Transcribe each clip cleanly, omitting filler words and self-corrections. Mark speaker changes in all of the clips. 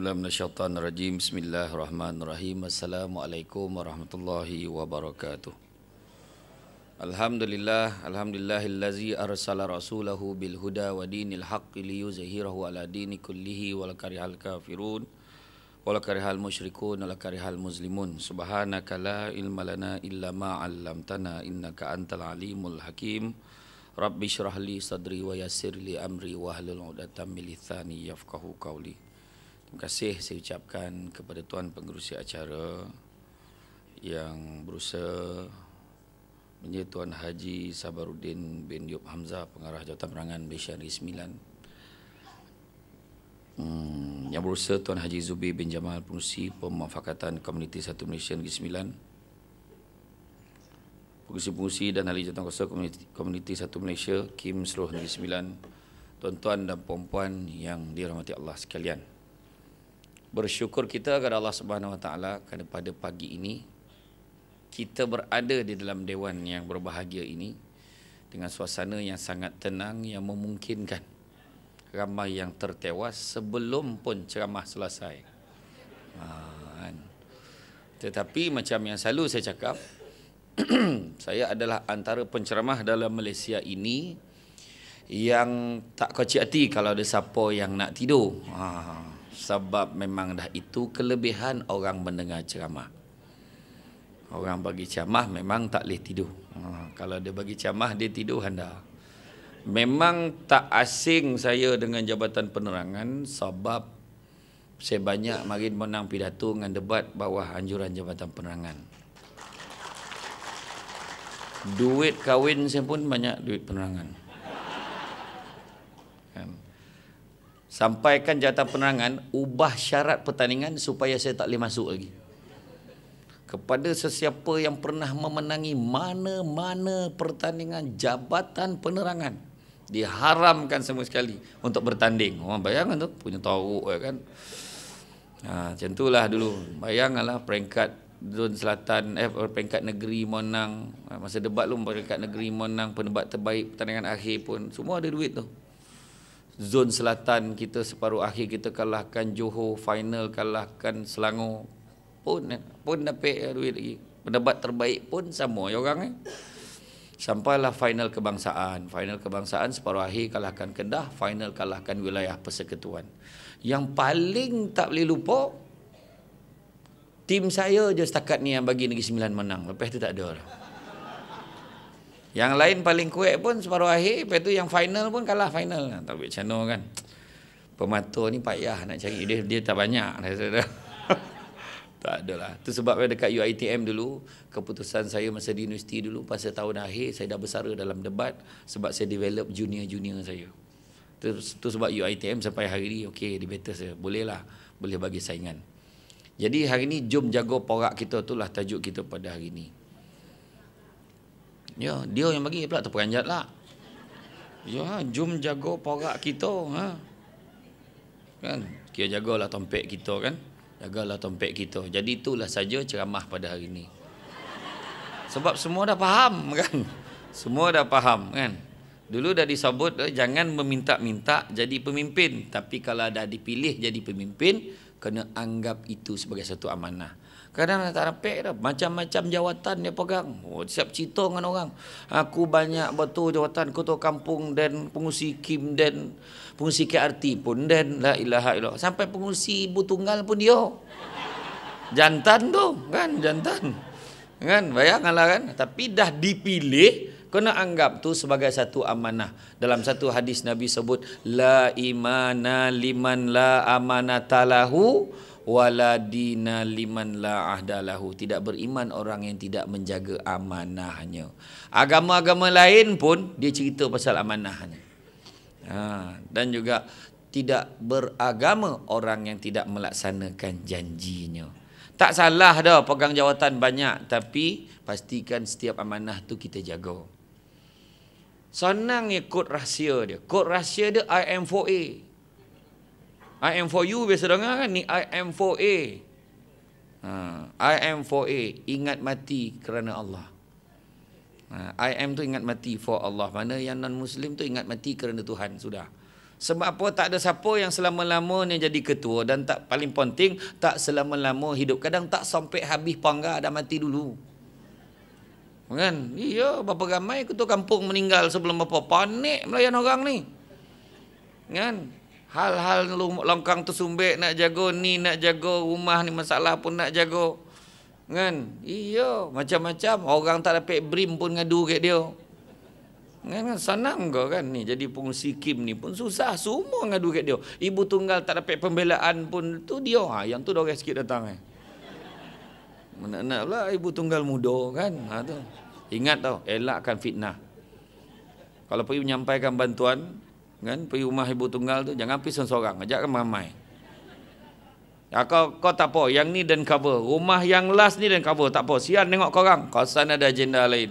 Speaker 1: A'udzubillahi minasyaitonirrajim. Bismillahirrahmanirrahim. Assalamualaikum warahmatullahi wabarakatuh. Alhamdulillahillazi arsala rasulahu bil huda wa dinil haqqi liyuzhirahu ala dini kullihi wal karihal kafirun wal karihal musyrikun wal karihal muslimun. Subhanaka la ilma lana illa ma 'allamtana innaka antal alimul hakim. Rabbi syrah li sadri wa yassir li amri wa hlul 'uqdatam min lisani yafqahu qawli. Terima kasih saya ucapkan kepada Tuan Pengerusi acara yang berusaha menjadi Tuan Haji Sabaruddin bin Yub Hamzah, Pengarah Jawatan Penerangan Malaysia Negeri Sembilan. Yang berusaha Tuan Haji Zubi bin Jamal, Pengerusi Pemufakatan Komuniti 1 Malaysia Negeri Sembilan. Pengerusi dan ahli jawatan kuasa Komuniti 1 Malaysia, KIM seluruh Negeri Sembilan. Tuan-tuan dan puan-puan yang dirahmati Allah sekalian. Bersyukur kita kepada Allah Subhanahu Wa Taala kerana pada pagi ini kita berada di dalam dewan yang berbahagia ini dengan suasana yang sangat tenang yang memungkinkan ramai yang tertewas sebelum pun ceramah selesai. Tetapi macam yang selalu saya cakap, saya adalah antara penceramah dalam Malaysia ini yang tak kecil hati kalau ada siapa yang nak tidur. Sebab memang dah itu kelebihan orang mendengar ceramah. Orang bagi ceramah memang tak boleh tidur. Kalau dia bagi ceramah dia tidur anda. Memang tak asing saya dengan Jabatan Penerangan sebab saya banyak mari menang pidato dengan debat bawah anjuran Jabatan Penerangan. Duit kahwin saya pun banyak duit penerangan. Sampaikan Jabatan Penerangan ubah syarat pertandingan supaya saya tak boleh masuk lagi. Kepada sesiapa yang pernah memenangi mana-mana pertandingan Jabatan Penerangan, diharamkan semua sekali untuk bertanding. Orang bayangkan tu, punya tauruk kan. Macam itulah dulu. Bayangkanlah peringkat zon selatan, peringkat negeri menang. Masa debat lu peringkat negeri menang, penebat terbaik pertandingan akhir pun semua ada duit tu. Zon selatan kita separuh akhir kita kalahkan Johor, final kalahkan Selangor pun dapat duit lagi. Pendebat terbaik pun sama ya orang Sampailah final kebangsaan. Final kebangsaan separuh akhir kalahkan Kedah, final kalahkan wilayah Persekutuan. Yang paling tak boleh lupa, tim saya je setakat ni yang bagi Negeri Sembilan menang. Lepas tu tak ada lah. Yang lain paling kuat pun separuh akhir, lepas tu yang final pun kalah final. Tak boleh macam mana kan. Pemata ni payah nak cari. Dia tak banyak. Tak adalah. Itu sebab dekat UiTM dulu, keputusan saya masa di universiti dulu, pasal tahun akhir, saya dah bersara dalam debat sebab saya develop junior-junior saya. Itu sebab UiTM sampai hari ni, okey, dia better saya. Boleh lah, boleh bagi saingan. Jadi hari ni, jom jaga porak kita, itulah tajuk kita pada hari ni. Ya, dia yang bagi pula terperanjat lah. Ya, jom jaga porak kita. Kan? Kira jagalah tompek kita kan. Jagalah tompek kita. Jadi itulah saja ceramah pada hari ini. Sebab semua dah faham kan. Semua dah faham kan. Dulu dah disebut jangan meminta-minta jadi pemimpin. Tapi kalau dah dipilih jadi pemimpin, kena anggap itu sebagai satu amanah. Kadang tak dapat dah. Macam-macam jawatan dia pegang. Siap cerita dengan orang. Aku banyak betul jawatan ketua kampung dan pengurusi KIM dan pengurusi KRT pun dan la ilaha illallah. Sampai pengurusi ibu tunggal pun dia. Jantan tu kan, jantan. Kan, bayangkanlah kan. Tapi dah dipilih, kena anggap tu sebagai satu amanah. Dalam satu hadis Nabi sebut, la imana liman la amanatalahu wala dina liman la ahdalahu. Tidak beriman orang yang tidak menjaga amanahnya. Agama-agama lain pun dia cerita pasal amanahnya. Dan juga tidak beragama orang yang tidak melaksanakan janjinya. Tak salah dah pegang jawatan banyak, tapi pastikan setiap amanah tu kita jaga. Senang ni kod rahsia dia. Kod rahsia dia IM4A. IM4U biasa dengar kan, ni IM4A. IM4A, ingat mati kerana Allah. IM tu ingat mati for Allah. Mana yang non-Muslim tu ingat mati kerana Tuhan. Sudah. Sebab apa? Tak ada siapa yang selama-lamanya jadi ketua, dan tak paling penting tak selama-lama hidup. Kadang tak sampai habis pangga dah mati dulu. Kan? Iya, berapa ramai ketua kampung meninggal sebelum apa? Panik melayan orang ni. Kan? Hal-hal longkang tersumbek nak jaga ni, nak jaga rumah ni, masalah pun nak jaga. Kan? Iya, macam-macam. Orang tak dapat BRIM pun ngadu kat dia. Kan? Senang ke kan ni? Jadi pengurusi KIM ni pun susah. Semua ngadu kat dia. Ibu tunggal tak dapat pembelaan pun tu dia. Yang tu dah orang sikit datang. Nak-nak pula ibu tunggal muda kan. Tu. Ingat tau, elakkan fitnah. Kalau pergi menyampaikan bantuan, kan, pergi rumah ibu tunggal tu, jangan pergi seorang-seorang, ajakkan ramai. Ya, kau tak apa, yang ni dan cover. Rumah yang last ni dan cover, tak apa. Sian tengok korang, kawasan ada agenda lain.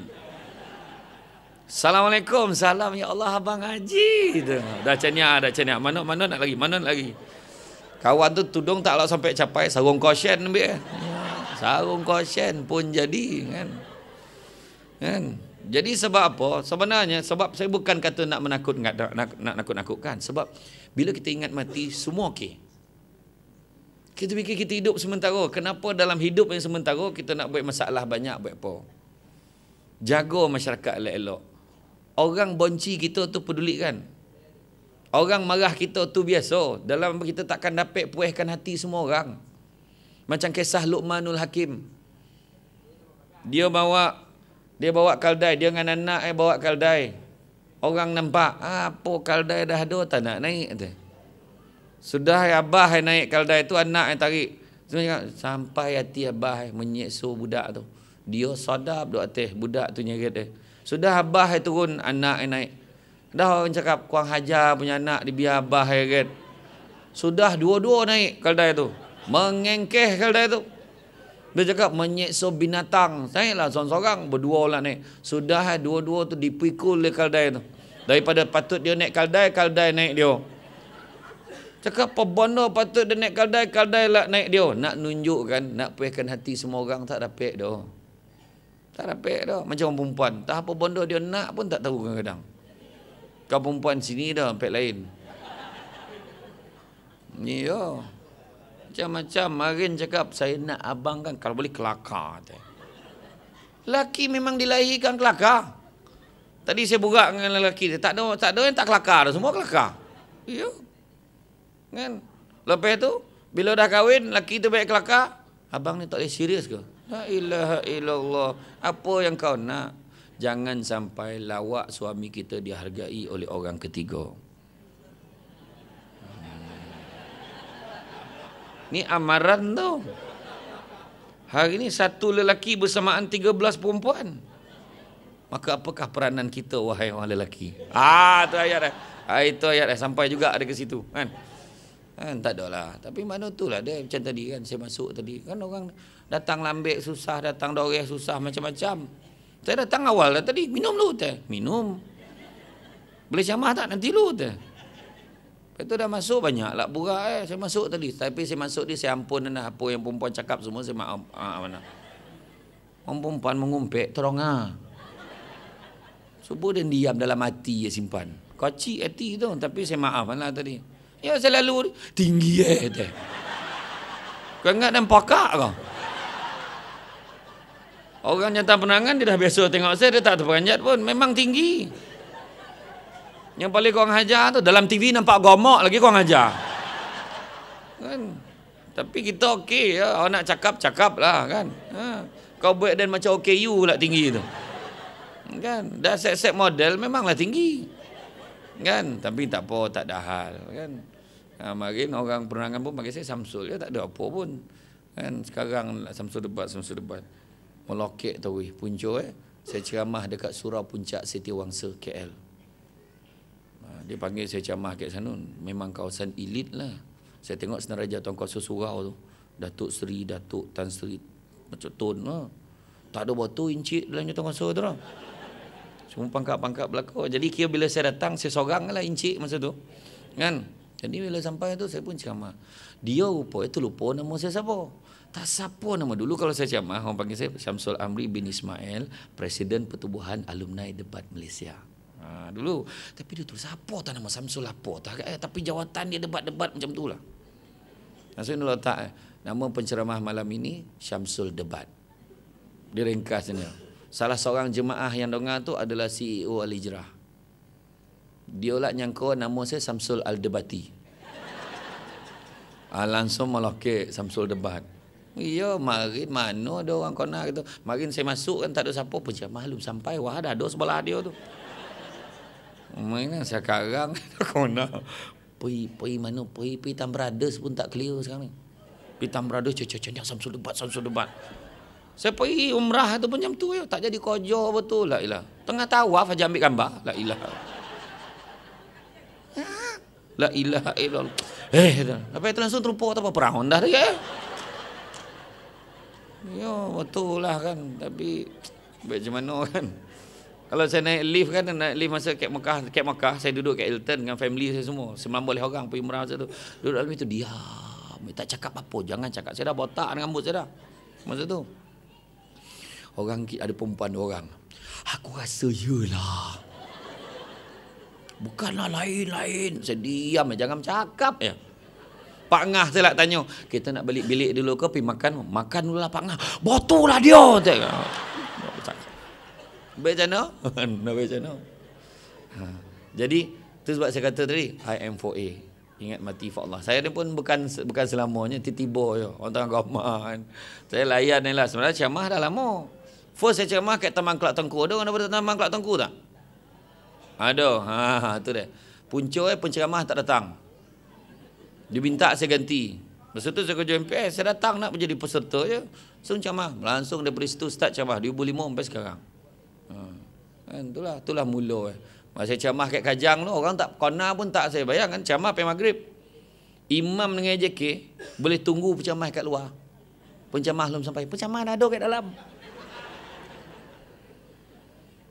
Speaker 1: Assalamualaikum, salam, ya Allah Abang Haji. Dah caniak. Mana nak lagi, mana nak lagi. Kawan tu tudung tak lah sampai capai, sarung kosyen ambil. Sarung kosyen pun jadi, kan. Jadi sebab apa? Sebenarnya sebab saya bukan kata nak nakut-nakutkan. Sebab bila kita ingat mati, semua okey. Kita fikir kita hidup sementara. Kenapa dalam hidup yang sementara kita nak buat masalah banyak, buat apa? Jaga masyarakat elok-elok. Orang benci kita tu pedulikan. Orang marah kita tu biasa. Dalam kita takkan dapat puaskan hati semua orang. Macam kisah Luqmanul Hakim. Dia bawa kaldai, dia dengan anak bawa kaldai. Orang nampak, apa kaldai dah ada, tak nak naik. Sudah abah naik kaldai tu, anak yang tarik. Sampai hati abah menyeksa budak tu. Dia sadap duk atas, budak tu nyerit dia. Sudah abah turun, anak yang naik. Dah orang cakap, kurang hajar punya anak, dibiar abah nyerit. Sudah dua-dua naik kaldai tu. Mengengkeh kaldai tu. Dia cakap menyeksa binatang. Naiklah seorang-seorang, berdua lah naik. Sudah dua-dua tu dipikul oleh kaldai tu. Daripada patut dia naik kaldai naik dia. Cakap apa benda patut dia naik kaldai lah naik dia. Nak nunjukkan, nak puaskan hati semua orang, tak dapat dah. Tak dapat dah. Macam orang perempuan. Tak apa benda dia nak pun tak tahu kadang-kadang. Kau perempuan sini dah, sampai lain. Ya. Macam-macam. Marin cakap, saya nak abang kan kalau boleh kelakar. Laki memang dilahirkan kelakar. Tadi saya borak dengan lelaki dia. Tak ada yang tak kelakar. Semua kelakar. Ya. Kan? Lepas tu, bila dah kahwin, lelaki tu baik kelakar. Abang ni tak boleh serius ke? La ilaha illallah. Apa yang kau nak? Jangan sampai lawak suami kita dihargai oleh orang ketiga. Ni amaran tu. Hari ni satu lelaki bersamaan 13 perempuan. Maka apakah peranan kita, wahai orang lelaki? Tu ayat dah. Itu ayat dah. Sampai juga ada ke situ. Kan? Tak ada lah. Tapi mana tu lah dia macam tadi kan. Saya masuk tadi. Kan orang datang lambik susah. Datang doreh susah macam-macam. Saya datang awal dah tadi. Minum dulu teh. Minum. Boleh camah tak nanti dulu teh. Lepas tu dah masuk banyak lah burak saya masuk tadi. Tapi saya masuk dia, saya ampun apa yang perempuan cakap semua, saya maaf. Mana? Orang perempuan mengumpet, tolong Subuh dia diam dalam hati, dia simpan. Kocik hati tu, tapi saya maaf lah tadi. Ya saya lalu, tinggi teh. Kau ingat dan pakak kau? Orang jantan penangan, dia dah biasa tengok saya, dia tak terperanjat pun, memang tinggi. Yang paling korang hajar tu, dalam TV nampak gomok lagi korang hajar. Kan? Tapi kita okey ya. Orang nak cakap lah kan. Kau buat dan macam OKU pula tinggi tu. Kan? Dah set model memanglah tinggi. Kan? Tapi tak apa, tak ada hal. Kan? Marin orang penerangan pun bagi saya Samsul. Ya, tak ada apa pun. Kan? Sekarang Samsul debat. Melokek tu punca saya ceramah dekat surau puncak Setiawangsa KL. Dia panggil saya ceramah kat sana. Memang kawasan elit lah. Saya tengok Senaraja Tuan Kuasa Surau tu. Datuk Seri, Datuk Tan Sri. Macam Tun lah. Tak ada batu incik dalam Tuan Kuasa tu lah. Semua pangkat-pangkat belakang. Jadi kira bila saya datang, saya sorang lah incik masa tu. Kan? Jadi bila sampai tu, saya pun ceramah. Dia lupa nama saya siapa. Tak siapa nama dulu kalau saya ceramah. Orang panggil saya Syamsul Amri bin Ismail, Presiden Pertubuhan Alumni Debat Malaysia. Dulu. Tapi dia tulis apa tak nama Samsul apa tak? Tapi jawatan dia debat-debat macam tu lah. Maksudnya dia letak nama penceramah malam ini Syamsul Debat. Dia ringkasnya. Salah seorang jemaah yang dengar tu adalah CEO Al-Hijrah. Dia lah nyangka nama saya Samsul Al-Debati. Langsung melokek Samsul Debat. Ya, marin mana ada orang kona gitu. Marin saya masuk kan tak ada siapa pun. Maklum sampai wah dah ada sebelah dia tu. Mana sekarang kona. Pergi mana? Pergi Tam Brothers pun tak clear sekarang ni. Pergi Tam Brothers cecah Samsul Debat. Saya pergi umrah tu pun macam tu ya. Tak jadi kojo betul. La ilah. Tengah tawaf aja ambil gambar. La ilah. La ilaha illallah. Apa itu langsung terlupa apa perang dah dia. Ya betul lah kan. Tapi baik macam mana kan. Kalau saya naik lift kan, naik lift masa kat Mekah, saya duduk kat Hilton dengan family saya semua. 19 orang pergi umrah masa tu. Duduk dalam itu diam. Tak cakap apa, jangan cakap. Saya dah botak dengan rambut saya dah. Masa tu. Orang ada perempuan 2 orang. Aku rasa yelah. Bukanlah lain-lain. Saya diam jangan cakap ya. Pak Ngah saya nak tanya, kita nak balik bilik dulu ke pergi makan? Makan dulu lah Pak Ngah. Botol lah dia. Baik macam mana? Jadi, tu sebab saya kata tadi, I am for A. Ingat mati for Allah. Saya ni pun bukan selamanya, tiba-tiba je. Orang tengah gambar kan. Saya layan ni lah. Sebenarnya ceramah dah lama. First saya ceramah kat Taman Kelak Tengku. Ada orang daripada Taman Kelak Tengku tak? Ada. Tu dia. Punca penceramah tak datang. Dia minta saya ganti. Lepas tu saya kerja MPS, saya datang nak menjadi peserta je. Langsung ceramah. Langsung daripada situ start ceramah. 2005 sampai sekarang. Kan, itulah mula. Masa saya ceramah kat Kajang tu, orang tak kona pun tak saya bayang kan. Ceramah sampai maghrib. Imam dengan JK boleh tunggu penceramah kat luar. Penceramah belum sampai. Penceramah dah ada kat dalam.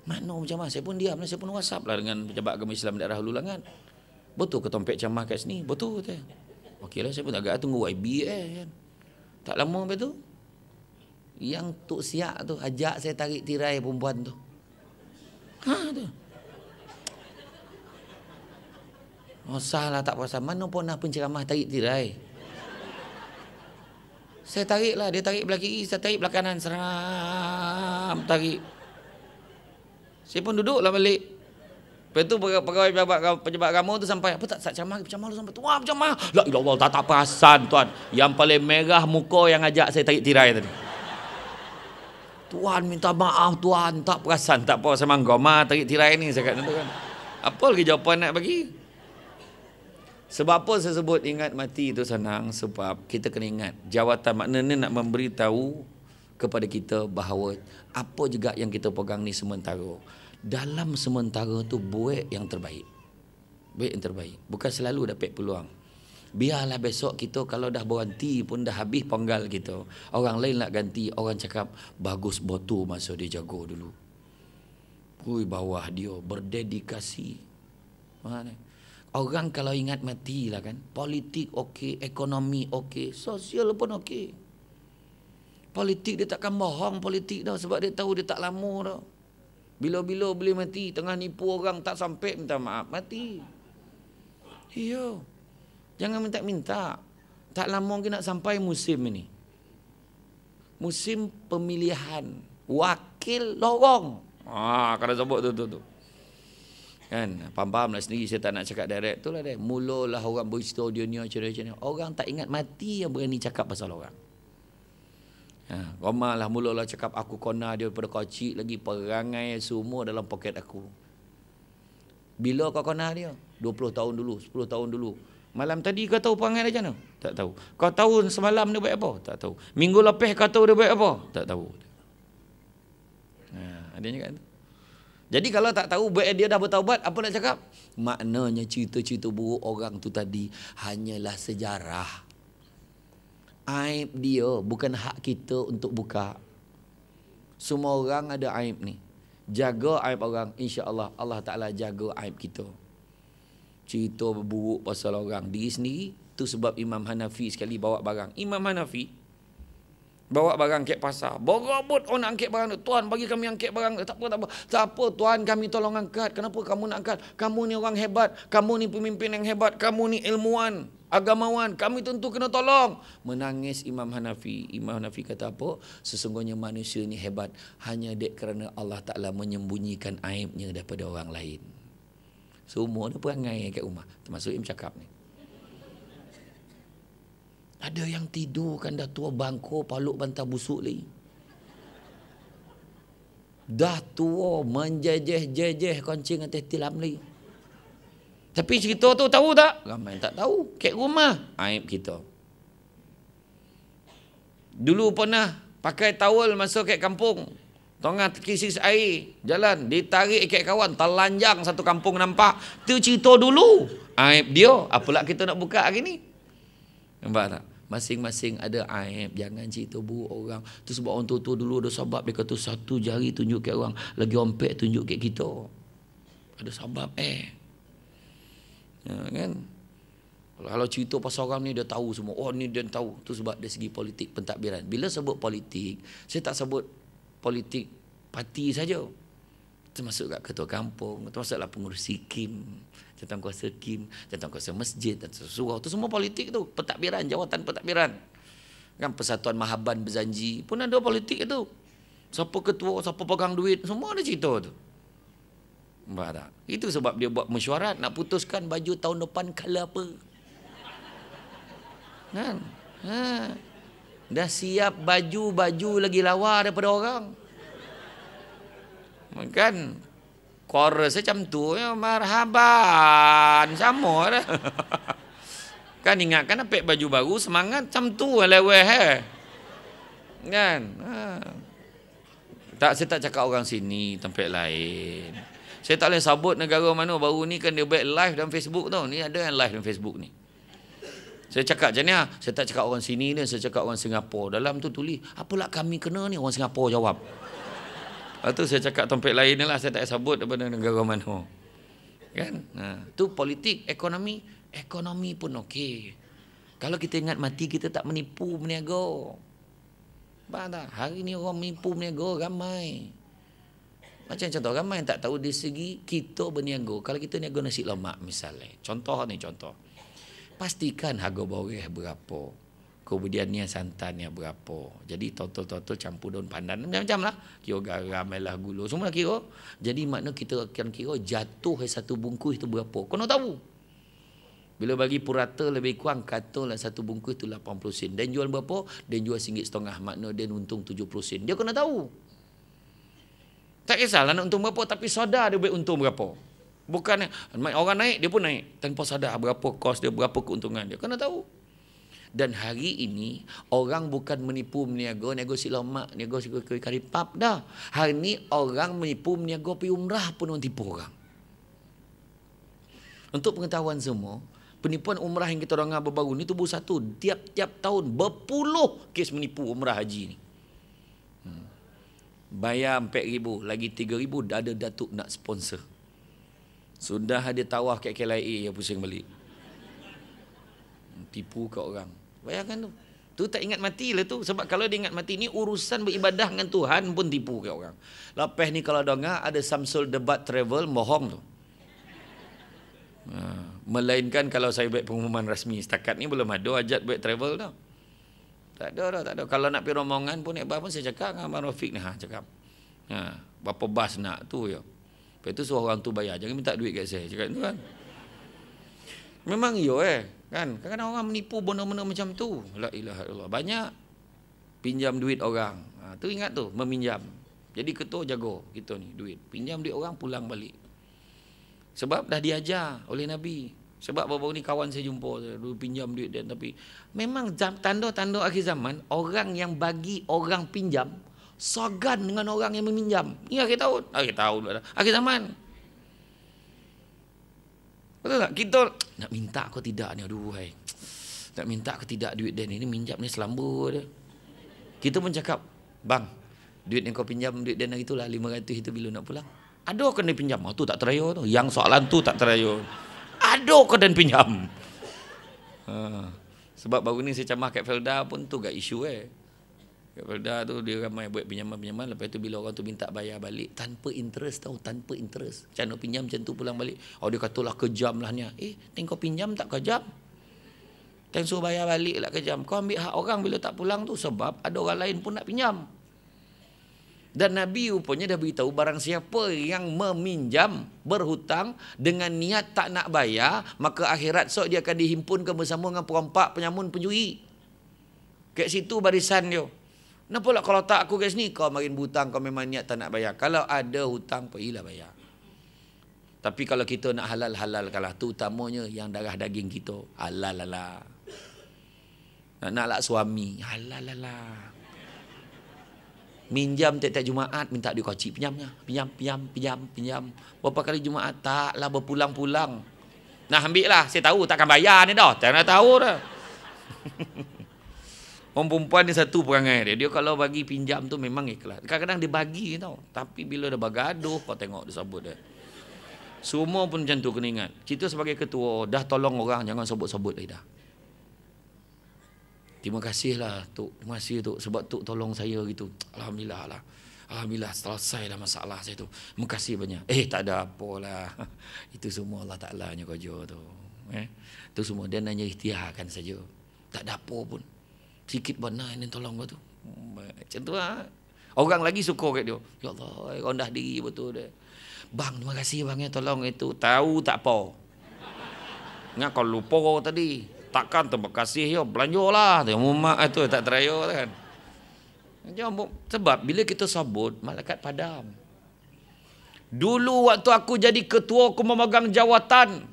Speaker 1: Mana penceramah? Saya pun diam. Saya pun WhatsApp lah dengan pejabat agama Islam daerah Hulu Langat. Betul ke tompek ceramah kat sini? Betul kata. Okeylah, saya pun agak tunggu YB kan. Tak lama lepas tu, yang Tok Siak tu ajak saya tarik tirai perempuan tu. Tu. Oh salah tak perasan. Mana pernah penceramah tarik tirai. Saya tarik lah. Dia tarik belah kiri, saya tarik belah kanan. Seram tarik. Saya pun duduk lah balik. Lepas tu pegawai pejabat agama tu sampai, apa tak ceramah lu sampai tu. Wah ceramah. La ilallah, tak perasan tuan. Yang paling merah muka yang ajak saya tarik tirai tadi. Tuan minta maaf tuan, tak perasan, tak apa sama engkau mah tarik tirai ni saya kata tu kan. Apa lagi jawapan nak bagi? Sebab apa saya sebut ingat mati itu senang? Sebab kita kena ingat jawatan maknanya nak memberitahu kepada kita bahawa apa juga yang kita pegang ni sementara. Dalam sementara tu buat yang terbaik. Buat yang terbaik. Bukan selalu dapat peluang. Biarlah besok kita kalau dah berhenti pun dah habis penggal kita. Orang lain nak ganti, orang cakap bagus betul masa dia jago dulu. Ui bawah dia berdedikasi. Mana? Orang kalau ingat mati lah kan. Politik okey, ekonomi okey, sosial pun okey. Politik dia takkan bohong politik dah sebab dia tahu dia tak lama dah. Bila-bila boleh mati, tengah nipu orang tak sampai minta maaf, mati. Ya. Jangan minta-minta. Tak lama lagi nak sampai musim ini. Musim pemilihan wakil lorong. Kena sebut tu. Kan, faham-faham lah sendiri, saya tak nak cakap direct tu lah dia. Mulalah orang bercerita dia ni macam ni. Orang tak ingat mati yang berani cakap pasal orang. Ramah lah mulalah cakap aku kona dia daripada kecil lagi, perangai semua dalam poket aku. Bila kau kona dia? 20 tahun dulu, 10 tahun dulu. Malam tadi kau tahu perangai dia macam mana? Tak tahu. Kau tahu semalam dia buat apa? Tak tahu. Minggu lepas kau tahu dia buat apa? Tak tahu. Adanya kan tu. Jadi kalau tak tahu buat dia dah bertaubat, apa nak cakap? Maknanya cerita-cerita buruk orang tu tadi hanyalah sejarah. Aib dia bukan hak kita untuk buka. Semua orang ada aib ni. Jaga aib orang, insya-Allah Allah Taala jaga aib kita. Cerita buruk pasal orang diri sendiri, tu sebab Imam Hanafi sekali bawa barang. Imam Hanafi Bawa barang ke pasar. Berebut orang nak angkat barang tu. Tuan bagi kami angkat barang. Tak apa, tak apa. Tak apa tuan, kami tolong angkat. Kenapa kamu nak angkat? Kamu ni orang hebat. Kamu ni pemimpin yang hebat. Kamu ni ilmuwan, agamawan. Kami tentu kena tolong. Menangis Imam Hanafi. Imam Hanafi kata apa? Sesungguhnya manusia ni hebat. Hanya dek kerana Allah Ta'ala menyembunyikan aibnya daripada orang lain. Semua ada perangai kat rumah. Termasuk Im cakap ni. Ada yang tidur kan dah tua bangko, paluk bantal busuk lagi. Dah tua, menjejeh-jejeh kancing atas tilam lagi. Tapi cerita tu tahu tak? Ramai tak tahu. Kat rumah, aib kita. Dulu pernah pakai towel masuk kat kampung. Tengah krisis air, jalan, ditarik kat kawan, telanjang satu kampung nampak. Tu cerita dulu. Aib dia, apalah kita nak buka hari ni. Nampak tak? Masing-masing ada aib. Jangan cerita buruk orang. Tu sebab orang tua-tua dulu ada sebab. Dia kata satu jari tunjuk kat orang, lagi ompek tunjuk kat kita. Ada sebab ya, kan? Kalau cerita pasal orang ni dia tahu semua. Oh ni dia tahu. Tu sebab dari segi politik pentadbiran. Bila sebut politik, saya tak sebut politik parti saja. Termasuk kat ketua kampung, termasuklah pengurus SIKIM, jawatankuasa KIM, jawatankuasa masjid dan surau. Itu semua politik tu, pentadbiran, jawatan pentadbiran. Kan Persatuan Mahaban Berzanji pun ada politik itu. Siapa ketua, siapa pegang duit, semua ada cerita tu. Nampak tak? Itu sebab dia buat mesyuarat nak putuskan baju tahun depan colour apa. Kan? Dah siap baju lagi lawa daripada orang. Kan chorus macam tu ya, marhaban sama dah. Kan ingatkan apik baju baru semangat macam tu leweh kan. Tak, saya tak cakap orang sini tempat lain. Saya tak boleh sebut negara mana. Baru ni kan dia buat live dalam Facebook tau. Ni ada yang live dalam Facebook ni. Saya cakap macam ni, saya tak cakap orang sini ni, saya cakap orang Singapura. Dalam tu tulis, apalah kami kena ni, orang Singapura jawab. Lepas tu saya cakap tempat lain ni lah, saya tak sebut daripada negara mana. Kan? Tu politik, ekonomi. Ekonomi pun okey. Kalau kita ingat mati, kita tak menipu, meniaga. Faham tak? Hari ni orang menipu, meniaga ramai. Macam contoh, ramai yang tak tahu dari segi kita berniaga. Kalau kita niaga nasi lemak misalnya. Contoh ni, contoh. Pastikan harga boreh berapa. Kemudian ni santannya berapa. Jadi total campur daun pandan. Macam-macam lah. Kira garam, melah, gula. Semua lah kira. Jadi makna kita akan kira jatuh satu bungkus itu berapa. Kau nak tahu. Bila bagi purata lebih kurang katalah satu bungkus tu 80 sen. Dan jual berapa? Dan jual RM1.50. Makna dia untung 70 sen. Dia kena tahu. Tak kisahlah nak untung berapa. Tapi soda dia boleh untung berapa. Bukan orang naik, dia pun naik. Tanpa sadar berapa kos dia, berapa keuntungan dia. Kena tahu. Dan hari ini, orang bukan menipu meniaga, niaga si lemak, niaga si kari pap dah. Hari ini, orang menipu meniaga pergi umrah pun orang tipu orang. Untuk pengetahuan semua, penipuan umrah yang kita dengar baru-baru ni tu baru satu. Tiap-tiap tahun, berpuluh kes menipu umrah haji ni. Bayar RM4,000, lagi RM3,000, dah ada datuk nak sponsor. Sudah ada tawaf kat KLIA yang pusing balik. Tipu kat orang. Bayangkan tu. Tu tak ingat mati lah tu. Sebab kalau dia ingat mati ni urusan beribadah dengan Tuhan pun tipu kat orang. Lepas ni kalau dengar ada Samsul Debat Travel, bohong tu. Melainkan kalau saya buat pengumuman rasmi. Setakat ni belum ada ajat buat travel tau. Tak ada. Kalau nak pergi rombongan pun pun saya cakap dengan Abang Rafiq ni. Cakap. Berapa bas nak tu ya. Lepas tu suruh orang tu bayar. Jangan minta duit kat saya. Cakap tu kan. Memang kan. Kadang-kadang orang menipu benda-benda macam tu. La ilaha illallah. Banyak pinjam duit orang. Tu ingat tu, meminjam. Jadi ketua jaga kita ni duit. Pinjam duit orang, pulang balik. Sebab dah diajar oleh Nabi. Sebab baru-baru ni kawan saya jumpa, dulu pinjam duit dia. Tapi memang tanda-tanda akhir zaman, orang yang bagi orang pinjam, segan dengan orang yang meminjam. Ni akhir tahun. Akhir zaman. Betul tak? Kita nak minta kau tidak ni. Aduh hai. Nak minta kau tidak duit dia ni. Ni minjam ni selamba dia. Kita pun cakap, bang, duit yang kau pinjam, duit dia hari itulah 500 itu bila nak pulang. Ada kau dia pinjam? Tu tak teraya tu. Yang soalan tu tak teraya. Ada kau dan pinjam. Sebab baru ni saya camah kat Felda pun tu gak isu Daripada tu dia ramai buat pinjaman-pinjaman. Lepas tu bila orang tu minta bayar balik tanpa interest tahu, tanpa interest. Macam nak pinjam macam tu pulang balik. Oh dia katalah kejam lah ni. Tengok pinjam tak kejam. Tengok suruh bayar balik lah kejam. Kau ambil hak orang bila tak pulang tu sebab ada orang lain pun nak pinjam. Dan Nabi rupanya dah beritahu barang siapa yang meminjam, berhutang dengan niat tak nak bayar, maka akhirat esok dia akan dihimpunkan bersama dengan perompak, penyamun, pencuri. Kat situ barisan dia. Kenapa lah kalau tak aku kat sini? Kau makin berhutang, kau memang niat tak nak bayar. Kalau ada hutang, pergilah bayar. Tapi kalau kita nak halal-halalkanlah, tu utamanya yang darah daging kita. Halal-halal. Nak suami, halal-halal. Minjam tiap-tiap Jumaat, minta dia kocik pinjamnya. Pinjam. Berapa kali Jumaat? Taklah berpulang-pulang. Nah ambil lah, saya tahu takkan bayar ni dah. Jangan tahu dah. Orang perempuan ni satu perangai dia. Dia kalau bagi pinjam tu memang ikhlas. Kadang-kadang dia bagi tau. Tapi bila dah bergaduh, kau tengok dia sebut dia. Semua pun macam tu kena ingat. Kita sebagai ketua, dah tolong orang, jangan sebut-sebut lagi dah. Terima kasih lah Tok. Terima kasih Tok sebab Tok tolong saya gitu. Alhamdulillah lah. Alhamdulillah selesai lah masalah saya tu. Terima kasih banyak. Tak ada apalah. Itu semua Allah Ta'ala-nya kerja tu. Itu semua dia hanya ikhtiarkan saja. Tak ada apa pun. Sikit benar ini tolong kau tu. Macam tu lah. Orang lagi suka kat dia. Ya Allah, rendah diri betul dia. Bang, terima kasih bang ya tolong itu. Tahu tak apa. Ingat kau lupa kau tadi. Takkan terima kasih ya, belanjalah. Mak itu tak teraya kan. Sebab bila kita sabut, malaikat padam. Dulu waktu aku jadi ketua, aku memegang jawatan.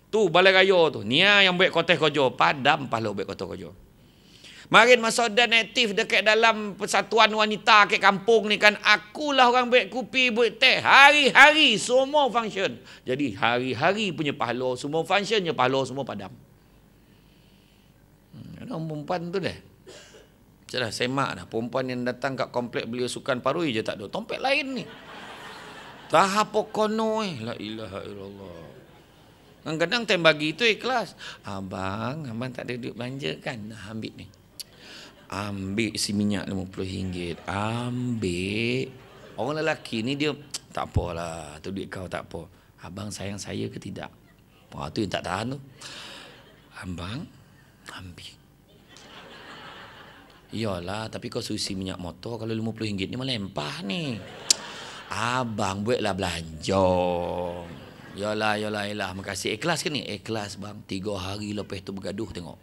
Speaker 1: Tu balai raya tu. Nia yang buat kotes kerja, padam pahala buat kotes kerja. Marin masa dan aktif dekat dalam persatuan wanita kat kampung ni kan, akulah orang buat kopi, buat teh. Hari-hari semua function. Jadi hari-hari punya pahala, semua functionnya pahala, semua padam. Orang perempuan tu dah. Saya dah semak dah. Perempuan yang datang kat komplek beli sukan parui je tak ada. Tompet lain ni. Tahap kono La ilaha illallah. Kadang-kadang time bagi tu ikhlas. Abang tak ada duit belanja kan? Nah, ambil ni. Ambil isi minyak RM50. Ambil. Orang lelaki ni dia tak apalah. Tu duit kau tak apa. Abang sayang saya ke tidak? Tu yang tak tahan tu. Abang ambil. Iyalah, tapi kau susi minyak motor kalau RM50 ni malah lempah ni. Abang buatlah belanja. Yalah. Makasih. Ikhlas ke ni? Ikhlas bang. 3 hari lepas tu bergaduh tengok.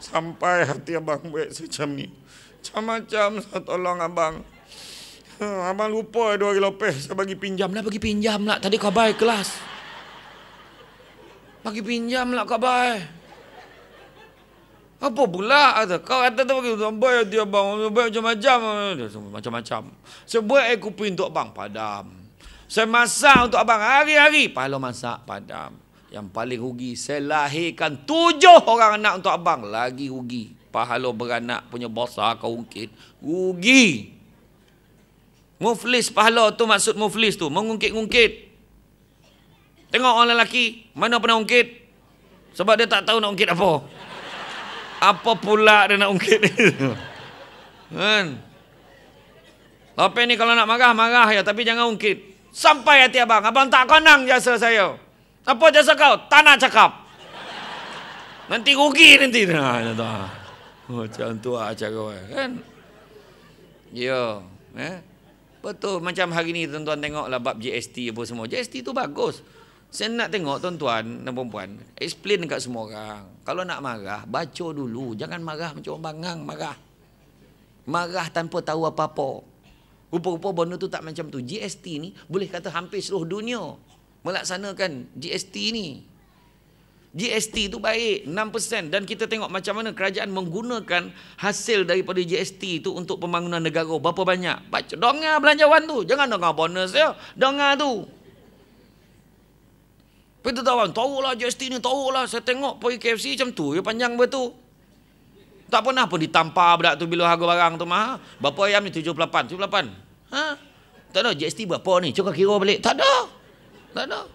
Speaker 1: Sampai hati abang buat macam ni. Macam-macam saya tolong abang. Abang lupa 2 hari lepas saya bagi pinjam lah. Tadi kau bayar ikhlas. Bagi pinjam lah kau bayar. Apa pula? Kau kata tu bagi bayar dia bang. Bayar macam-macam. Saya buat air kopi untuk abang. Padam. Saya masak untuk abang hari-hari. Pahala masak. Padam. Yang paling rugi, saya lahirkan 7 orang anak untuk abang. Lagi rugi. Pahala beranak punya besar kau ungkit. Rugi. Muflis pahala tu maksud muflis tu. Mengungkit-ungkit. Tengok orang lelaki. Mana pernah ungkit? Sebab dia tak tahu nak ungkit apa. Apa pula dia nak ungkit itu? Kan? Lepas ni kalau nak marah ya. Tapi jangan ungkit. Sampai hati abang. Abang tak konang jasa saya. Apa jasa kau? Tak nak cakap. Nanti rugi nanti. Macam tu lah cara. Kan? Ya. Betul. Macam hari ni tuan-tuan tengoklah bab GST apa semua. GST tu bagus. Saya nak tengok tuan-tuan dan perempuan, explain dekat semua orang. Kalau nak marah, baca dulu. Jangan marah macam orang bangang marah. Marah tanpa tahu apa-apa. Rupa-rupa benda tu tak macam tu. GST ni boleh kata hampir seluruh dunia melaksanakan GST ni. GST tu baik, 6%. Dan kita tengok macam mana kerajaan menggunakan hasil daripada GST tu untuk pembangunan negara. Berapa banyak? Baca, dengar belanjawan tu. Jangan dengar bonus ya. Dengar tu. Kita tahu lah GST ni, tahu lah. Saya tengok pergi KFC macam tu, ya panjang betul. Tak pernah pun ditampar budak tu bila harga barang tu mahal. Berapa ayam ni? 78. 78. Tak ada GST berapa ni? Cuba kira balik. Tak ada.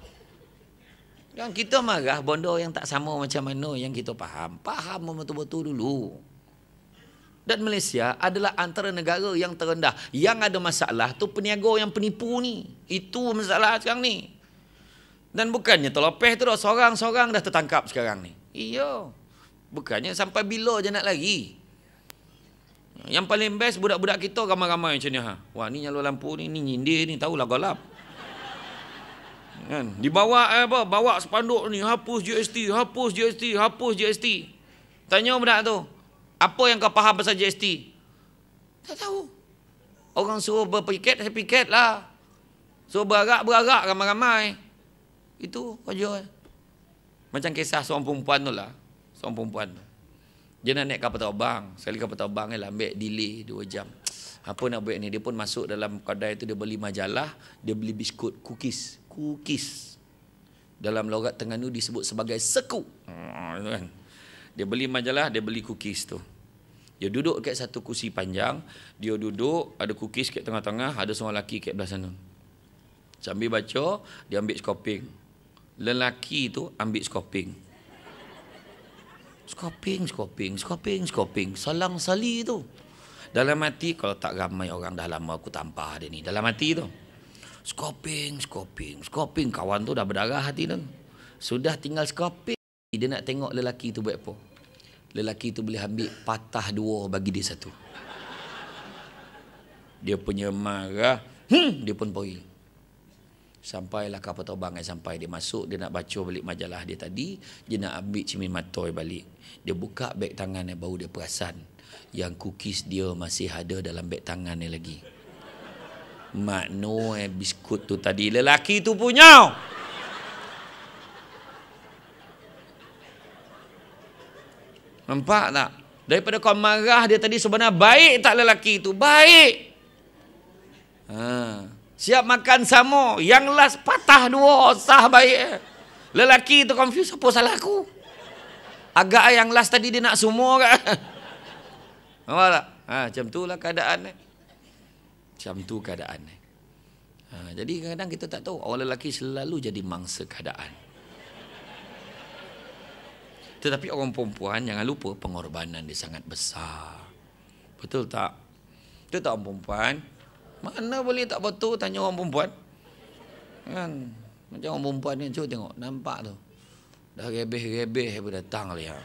Speaker 1: Kan kita marah benda yang tak sama macam mana yang kita faham. Faham betul-betul dulu. Dan Malaysia adalah antara negara yang terendah. Yang ada masalah tu peniaga yang penipu ni. Itu masalah sekarang ni. Dan bukannya terlepas tu dah seorang-seorang dah tertangkap sekarang ni. Iya. Bukannya sampai bila je nak lagi. Yang paling best budak-budak kita ramai-ramai macam ni. Wah ni nyala lampu ni nyindir ni, tahulah galap. Kan? Dibawa bawa spanduk ni, hapus GST, hapus GST, hapus GST. Tanya budak tu, apa yang kau faham pasal GST? Tak tahu. Orang suruh berpiket, saya piket lah. Suruh berarak ramai-ramai. Itu aja. Macam kisah seorang perempuan tu lah. Seorang perempuan tu. Dia nak naik kapal terbang. Sekali kapal terbang ni lah, ambil delay 2 jam. Apa nak buat ni? Dia pun masuk dalam kedai tu, dia beli majalah, dia beli biskut, cookies. Dalam logat Terengganu disebut sebagai seku. Kan? Dia beli majalah, dia beli cookies tu. Dia duduk kat satu kursi panjang, dia duduk, ada cookies kat tengah-tengah, ada seorang lelaki kat belah sana. Sambil baca, dia ambil skoping. Lelaki tu ambil skoping. Skoping. Salang sali tu. Dalam hati, kalau tak ramai orang dah lama aku tampar dia ni. Dalam hati tu. Skoping. Kawan tu dah berdarah hati tu. Sudah tinggal skoping. Dia nak tengok lelaki tu buat apa. Lelaki tu boleh ambil patah 2 bagi dia 1. Dia punya marah. Dia pun pergi. Sampailah kapal terbang sampai. Dia masuk, dia nak baca balik majalah dia tadi. Dia nak ambil cermin mata balik. Dia buka beg tangan dia, baru dia perasan yang cookies dia masih ada dalam beg tangan dia lagi. Makno biskut tu tadi lelaki tu punya. Nampak tak? Daripada kau marah dia tadi, sebenarnya baik tak lelaki tu? Baik. Siap makan sama. Yang last patah 2, sah baik. Lelaki tu confuse, apa salah aku? Agak yang last tadi dia nak semua kan? Nampak tak? Macam tu lah keadaan. Macam tu keadaan. Jadi kadang-kadang kita tak tahu, orang lelaki selalu jadi mangsa keadaan. Tetapi orang perempuan jangan lupa pengorbanan dia sangat besar. Betul tak? Betul tak orang perempuan? Mana boleh tak betul, tanya orang perempuan. Kan? Macam orang perempuan ni, cuba tengok, nampak tu. Dah rebeh-rebeh pun datang lihat.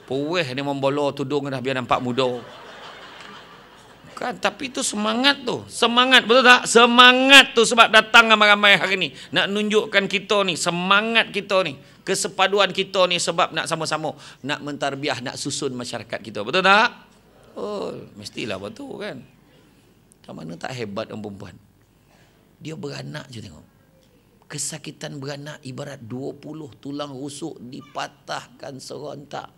Speaker 1: Puweh dia membolor tudung dah biar nampak muda. Kan, tapi itu semangat tu. Semangat, betul tak? Semangat tu sebab datang ramai-ramai hari ni. Nak nunjukkan kita ni, semangat kita ni. Kesepaduan kita ni sebab nak sama-sama. Nak mentarbiah, nak susun masyarakat kita. Betul tak? Oh, mestilah betul kan. Macam mana tak hebat orang perempuan. Dia beranak je tengok. Kesakitan beranak ibarat 20 tulang rusuk dipatahkan serentak.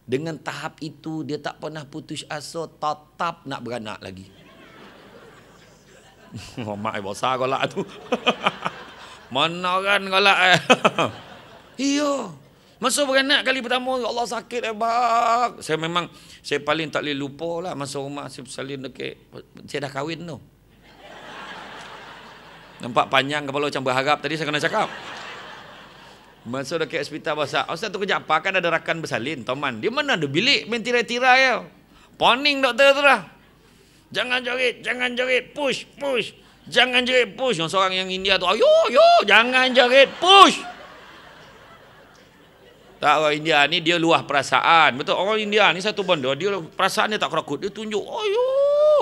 Speaker 1: Dengan tahap itu dia tak pernah putus asa, tetap nak beranak lagi. Mak besar golak tu. Mana kan golak Iya. Masa beranak kali pertama, Allah sakit bang. Saya paling tak boleh lupa lah masa rumah saya bersalin dekat. Saya dah kahwin tu. Nampak panjang kepala macam berharap tadi saya kena cakap. Masuk dekat hospital besar. Ustaz tu kerja apa? Kan ada rakan bersalin, Toman. Dia mana ada bilik main tirai-tirai ya. Poning doktor tu lah. Jangan jerit, push. Jangan jerit, push. Yang seorang yang India tu, yo, jangan jerit, push. Tak, orang India ni dia luah perasaan. Betul, orang India ni satu benda, dia perasaan dia tak kerakut. Dia tunjuk,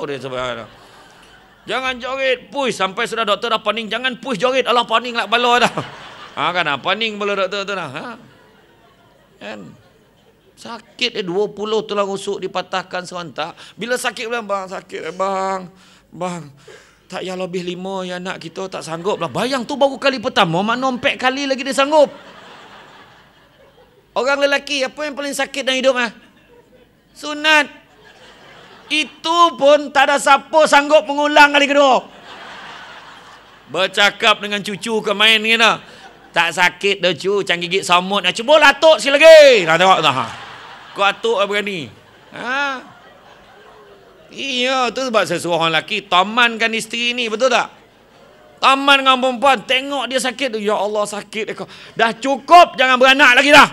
Speaker 1: dia sebenarnya. Jangan jerit, push. Sampai sudah doktor dah poning, jangan push jerit. Allah poning lah bala dah. Kan poning bala doktor tu dah. Kan? Sakit 20 tulang rusuk dipatahkan serentak. Bila sakit bilang, bang sakit bang. Tak payah lebih 5 ya anak kita tak sanggup lah. Bayang tu baru kali pertama, makna 4 kali lagi dia sanggup. Orang lelaki apa yang paling sakit dalam hidup sunat. Itu pun tak ada siapa sanggup mengulang kali kedua. Bercakap dengan cucu ke main ni dah. Tak sakit dah cu, macam gigit samut. Cuba latuk sikit lagi. Tengok dah. Kau atuk berani. Iya, tu sebab saya suruh orang lelaki tamankan isteri ni, betul tak? Taman dengan perempuan, tengok dia sakit tu, ya Allah sakit. Dah cukup, jangan beranak lagi dah.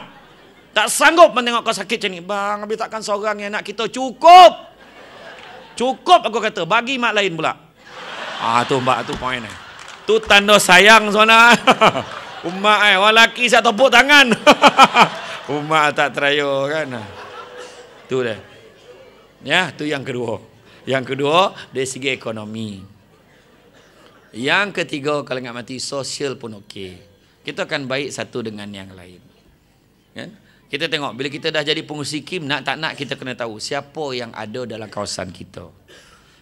Speaker 1: Tak sanggup menengok kau sakit macam ni. Bang, habis takkan seorang yang nak kita. Cukup. Cukup aku kata. Bagi mak lain pula. Tu mbak, tu poin ni. Tu tanda sayang sebenarnya. Umat orang lelaki saya tepuk tangan. Umat tak terayo kan. Tu dah. Ya, tu yang kedua. Yang kedua, dari segi ekonomi. Yang ketiga, kalau ingat mati, sosial pun okey. Kita akan baik satu dengan yang lain. Kan? Kita tengok, bila kita dah jadi pengurusi KIM, nak tak nak kita kena tahu siapa yang ada dalam kawasan kita.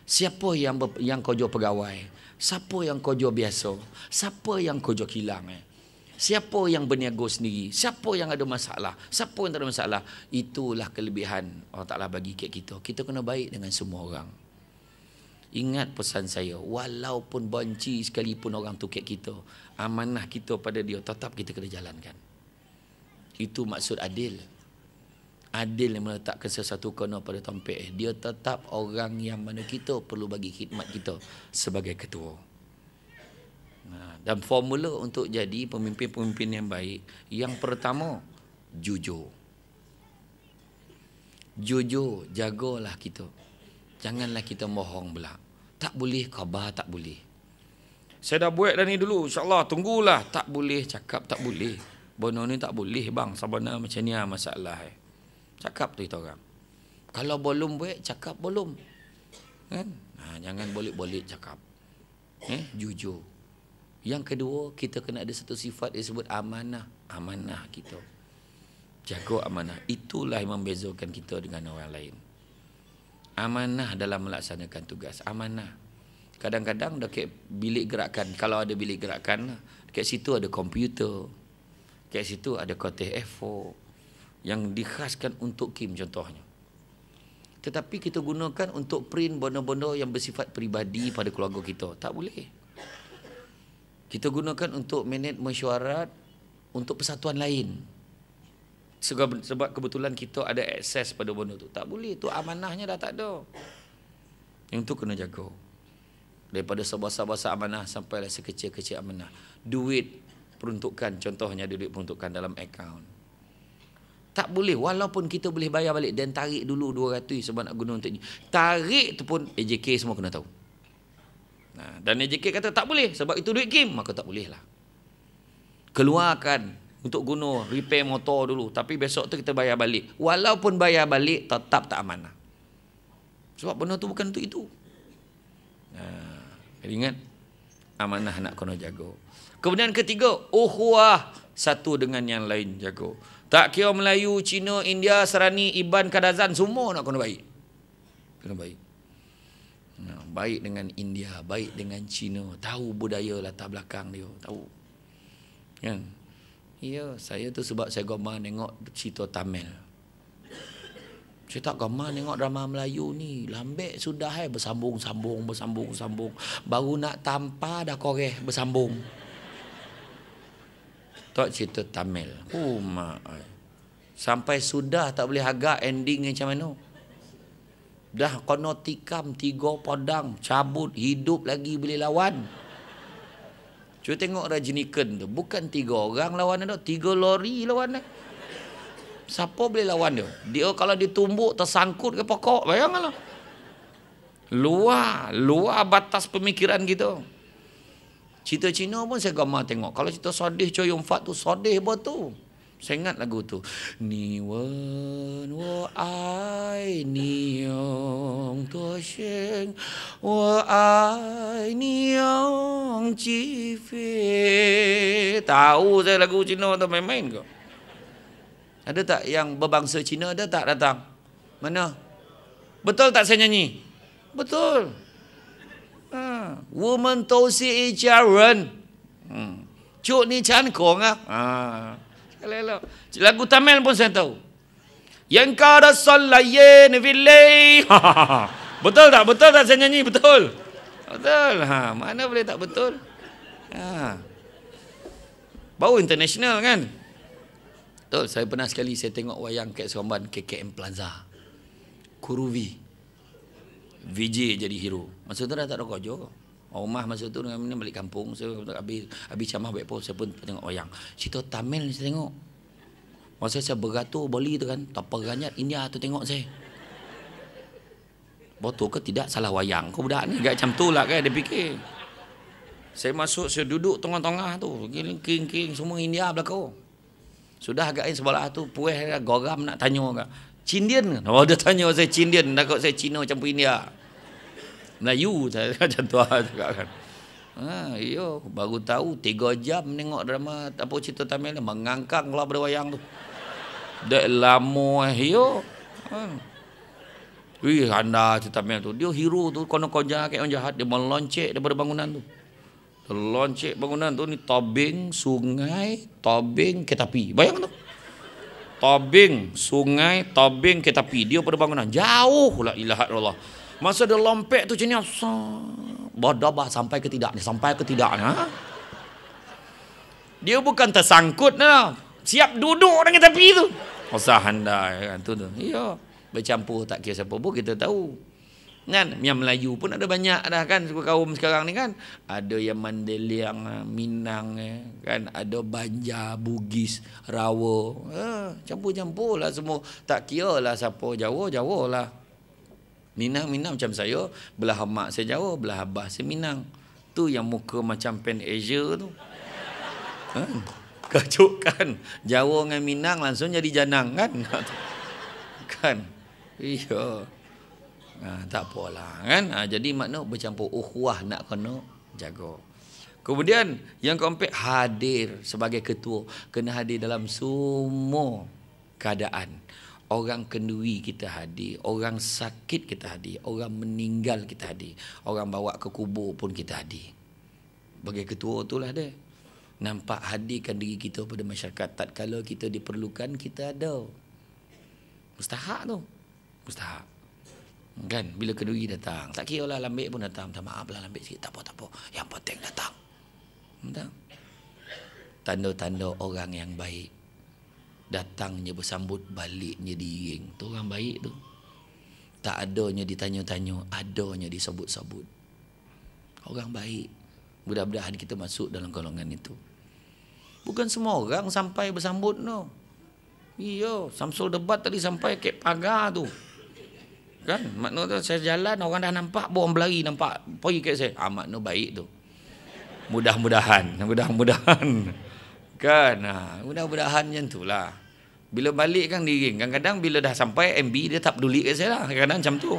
Speaker 1: Siapa yang kerja pegawai. Siapa yang kerja biasa. Siapa yang kerja kilang. Siapa yang berniaga sendiri. Siapa yang ada masalah. Siapa yang tak ada masalah. Itulah kelebihan Allah Ta'ala bagi kat kita. Kita kena baik dengan semua orang. Ingat pesan saya. Walaupun benci sekalipun orang tu kat kita. Amanah kita pada dia. Tetap kita kena jalankan. Itu maksud adil. Adil yang meletakkan sesuatu kena pada tompek. Dia tetap orang yang mana kita perlu bagi khidmat kita sebagai ketua. Dan formula untuk jadi pemimpin-pemimpin yang baik. Yang pertama, jujur. Jujur, jagalah kita. Janganlah kita bohong pula. Tak boleh khabar, tak boleh. Saya dah buat dah ni dulu, insyaAllah tunggulah. Tak boleh cakap, tak boleh. Bono ni tak boleh bang, sebenarnya macam ni masalah. Cakap tu kita orang. Kalau belum buat, cakap belum. Kan? Jangan boleh-boleh cakap. Jujur. Yang kedua, kita kena ada satu sifat yang disebut amanah. Amanah kita. Jaga amanah. Itulah yang membezakan kita dengan orang lain. Amanah dalam melaksanakan tugas. Amanah. Kadang-kadang dekat bilik gerakan, kalau ada bilik gerakan, dekat situ ada komputer. Dekat situ ada kotak A4 yang dikhaskan untuk KIM contohnya. Tetapi kita gunakan untuk print benda-benda yang bersifat peribadi pada keluarga kita. Tak boleh. Kita gunakan untuk manage mesyuarat untuk persatuan lain. Sebab kebetulan kita ada akses pada benda tu. Tak boleh. Tu amanahnya dah tak ada. Yang tu kena jaga. Daripada sebesar-besar amanah sampailah sekecil-kecil amanah. Duit peruntukan, contohnya duit peruntukan dalam akaun. Tak boleh. Walaupun kita boleh bayar balik dan tarik dulu 200 sebab nak guna untuk ni. Tarik tu pun AJK semua kena tahu. Dan AJK kata tak boleh sebab itu duit KIM, maka tak boleh lah. Keluarkan untuk guna repair motor dulu, tapi besok tu kita bayar balik. Walaupun bayar balik tetap tak amanah. Sebab benda tu bukan untuk itu. Ingat, amanah nak kena jaga. Kemudian ketiga, ukhuwah, satu dengan yang lain jaga. Tak kira Melayu, Cina, India, Serani, Iban, Kadazan, semua nak kena baik. Kena baik. Baik dengan India, baik dengan Cina, tahu budaya latar belakang dia, tahu. Kan? Ya, saya tu sebab saya gemar tengok cerita Tamil. Saya tak gemar tengok drama Melayu ni. Lambek sudah bersambung-sambung. Baru nak tampar dah koreh bersambung. Tak cerita Tamil. Mak. Sampai sudah tak boleh agak ending macam mana. Dah kena tikam 3 pedang, cabut, hidup lagi boleh lawan. Cuba tengok Rajinikan tu. Bukan 3 orang lawan dia, 3 lori lawan dia. Siapa boleh lawan dia? Dia kalau ditumbuk tersangkut ke pokok, bayangkanlah. Luar batas pemikiran kita. Cerita Cina pun saya gemar tengok. Kalau cerita Sodih Choyong Fat tu, Sodih betul. Saya ingat lagu tu. Ni wen wo ai ni yong to sheng wo ai ni yong chi fe. Tahu saya lagu Cina tu main-main ke? Ada tak yang berbangsa Cina ada tak datang? Mana? Betul tak saya nyanyi? Betul. Woman to si jia ren. Cuk ni chan kong ah. Lagu Tamil pun saya tahu. Yang kada sallaye ni ville. Betul tak? Betul tak saya nyanyi? Betul. Betul. Mana boleh tak betul? Bau international kan? Betul. Saya pernah sekali saya tengok wayang kat Seremban KKM Plaza. Kuruvi. VJ jadi hero. Masa tu dah tak ada kerja. Rumah masa tu dengan mana balik kampung. Saya habis camah baik pun saya pun tengok wayang. Cerita Tamil saya tengok. Masa saya beratur Bali tu kan, tak peranyat India tu tengok saya. Betul ke tidak salah wayang kau budak ni, agak macam tu lah kan dia fikir. Saya masuk, saya duduk tengah-tengah tu, king semua India belakang. Sudah agak sebelah tu puas goram nak tanya agak. Cindian ke? Oh dia tanya saya Cindian, takut saya Cina campur India. Melayu saya macam tu juga kan. Iyo, baru tahu 3 jam tengok drama apa cerita Tamil mengangkang lah pada wayang tu. Dah lama iyo. Wih, anda cerita Tamil tu. Dia hero tu kono koja kayak orang jahat, dia meloncek daripada bangunan tu. Dia loncek bangunan tu ni tobing sungai, tobing kereta api. Bayang tu. Tobing sungai, tobing kereta api. Dia pada bangunan jauh la ilaha illallah. Masa dia lompek tu macam ni, berdabah sampai ke tidak ni, sampai ke tidak ni. Dia bukan tersangkut lah. Siap duduk dengan tepi tu. Usah anda kan tu. Ya, bercampur tak kira siapa pun kita tahu. Kan, yang Melayu pun ada banyak dah kan kaum sekarang ni kan. Ada yang Mandeliang, Minang kan, ada Banjar, Bugis, Rawa. Campur-campur lah semua. Tak kira lah siapa Jawa lah. Minang macam saya, belah mak saya Jawa, belah abah saya Minang. Tu yang muka macam Pan Asia tu. Kacuk kan. Jawa dengan Minang langsung jadi janang kan. Kan. Iya. Tak apalah kan. Jadi makna bercampur ukhuwah nak kena jaga. Kemudian yang keempat, hadir sebagai ketua. Kena hadir dalam semua keadaan. Orang kenduri kita hadir, orang sakit kita hadir, orang meninggal kita hadir, orang bawa ke kubur pun kita hadir. Sebagai ketua itulah dia. Nampak hadirkan diri kita pada masyarakat. Tatkala kita diperlukan, kita ada. Mustahak tu. Mustahak. Kan, bila kenduri datang, tak kira lah lambik pun datang. Minta maaf lah lambik sikit, tak apa. Yang penting datang. Betul? Tanda-tanda orang yang baik. Datangnya bersambut, baliknya diiring. Tu orang baik tu. Tak adanya ditanya-tanya, adanya disebut-sebut. Orang baik. Mudah-mudahan kita masuk dalam golongan itu. Bukan semua orang sampai bersambut no. Iya, Samsul debat tadi sampai ke pagar tu. Kan, makna tu saya jalan orang dah nampak, orang berlari nampak, pergi kat saya. Makna baik tu. Mudah-mudahan. Kan, mudah-mudahan macam tu lah. Bila balik kan diring. Kadang-kadang bila dah sampai MB dia tak peduli kat saya lah. Kadang-kadang macam tu.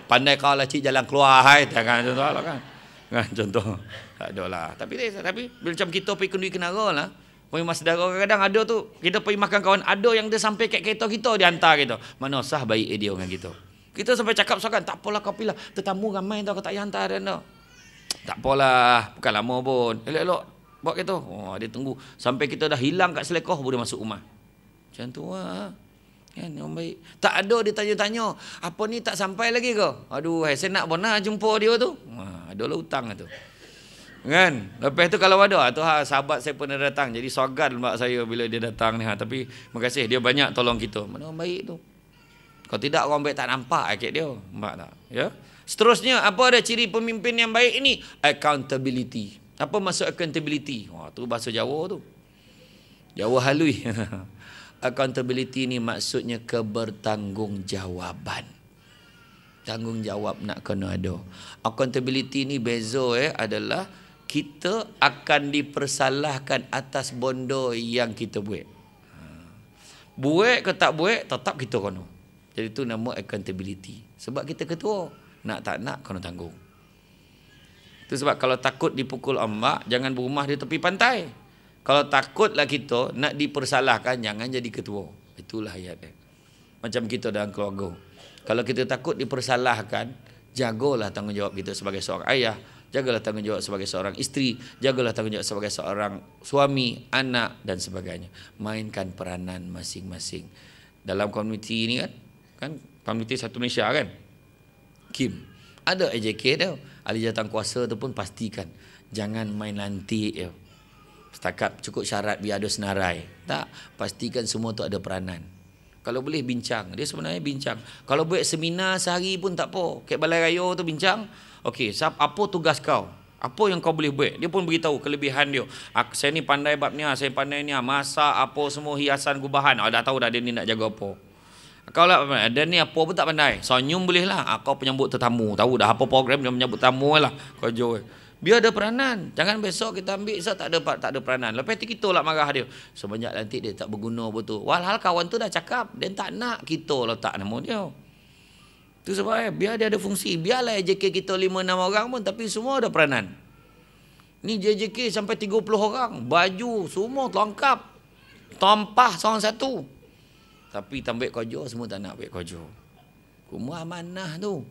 Speaker 1: Pandai kau lah cik jalan keluar hai. Kan contoh lah kan. Kan contoh. Tak ada lah. Tapi bila macam kita pergi kenduri kenara lah. Pergi mas saudara kadang-kadang ada tu. Kita pergi makan kawan. Ada yang dia sampai kat kereta kita. Dia hantar kita. Mana sah baik dia dengan kita. Kita sampai cakap sokan. Tak apalah kau pilih. Tetamu ramai tau. Kau tak payah hantar dia tau. Tak apalah. Bukan lama pun. Elok-elok. Buat kereta. Dia tunggu. Sampai kita dah hilang kat selekoh. Baru dia masuk rumah. Macam tu lah. Kan orang baik. Tak ada dia tanya-tanya. Apa ni tak sampai lagi ke? Aduh, saya nak pernah jumpa dia tu. Adalah hutang tu. Kan? Lepas tu kalau ada tu sahabat saya pernah datang. Jadi sogan mak saya bila dia datang ni. Tapi terima kasih dia banyak tolong kita. Mana orang baik tu? Kalau tidak orang baik tak nampak akid dia. Nampak tak? Ya. Seterusnya apa ada ciri pemimpin yang baik ini? Accountability. Apa maksud accountability? Tu bahasa Jawa tu. Jawa halui. Accountability ni maksudnya kebertanggungjawaban. Tanggungjawab nak kena ada. Accountability ni beza adalah kita akan dipersalahkan atas benda yang kita buat. Buat ke tak buat, tetap kita kena. Jadi itu nama accountability. Sebab kita ketua, nak tak nak kena tanggung. Itu sebab kalau takut dipukul ombak, jangan berumah di tepi pantai. Kalau takutlah kita nak dipersalahkan, jangan jadi ketua. Itulah ayat dia. Macam kita dalam keluarga. Kalau kita takut dipersalahkan, jagalah tanggungjawab kita sebagai seorang ayah, jagalah tanggungjawab sebagai seorang isteri, jagalah tanggungjawab sebagai seorang suami, anak dan sebagainya. Mainkan peranan masing-masing. Dalam komuniti ini kan komuniti satu Malaysia kan, Kim, ada AJK tau. Ahli jawatan kuasa tu pun pastikan jangan main lantik tau. Setakat cukup syarat biar ada senarai. Tak, pastikan semua tu ada peranan. Kalau boleh bincang, dia sebenarnya bincang. Kalau buat seminar sehari pun tak apa. Kat balai raya tu bincang. Okey, apa tugas kau? Apa yang kau boleh buat? Dia pun beritahu kelebihan dia. Saya ni pandai bab ni, saya pandai ni, masak apa semua hiasan gubahan. Dah tahu dah dia ni nak jaga apa. Kau lah, dan ni apa pun tak pandai. Senyum boleh lah. Kau penyambut tetamu. Tahu dah apa program dia menyambut tamu lah. Kau jauh. Biar ada peranan. Jangan besok kita ambil tak ada peranan. Lepas tu kita lah marah dia. Sebanyak nanti dia tak berguna betul. Walhal kawan tu dah cakap. Dia tak nak kita letak nama dia. Itu sebab biar dia ada fungsi. Biarlah JK kita 5-6 orang pun. Tapi semua ada peranan. Ni JJK sampai 30 orang. Baju semua lengkap. Tampah seorang satu. Tapi tambah kerja semua tak nak ambil kerja. Kumur amanah tu.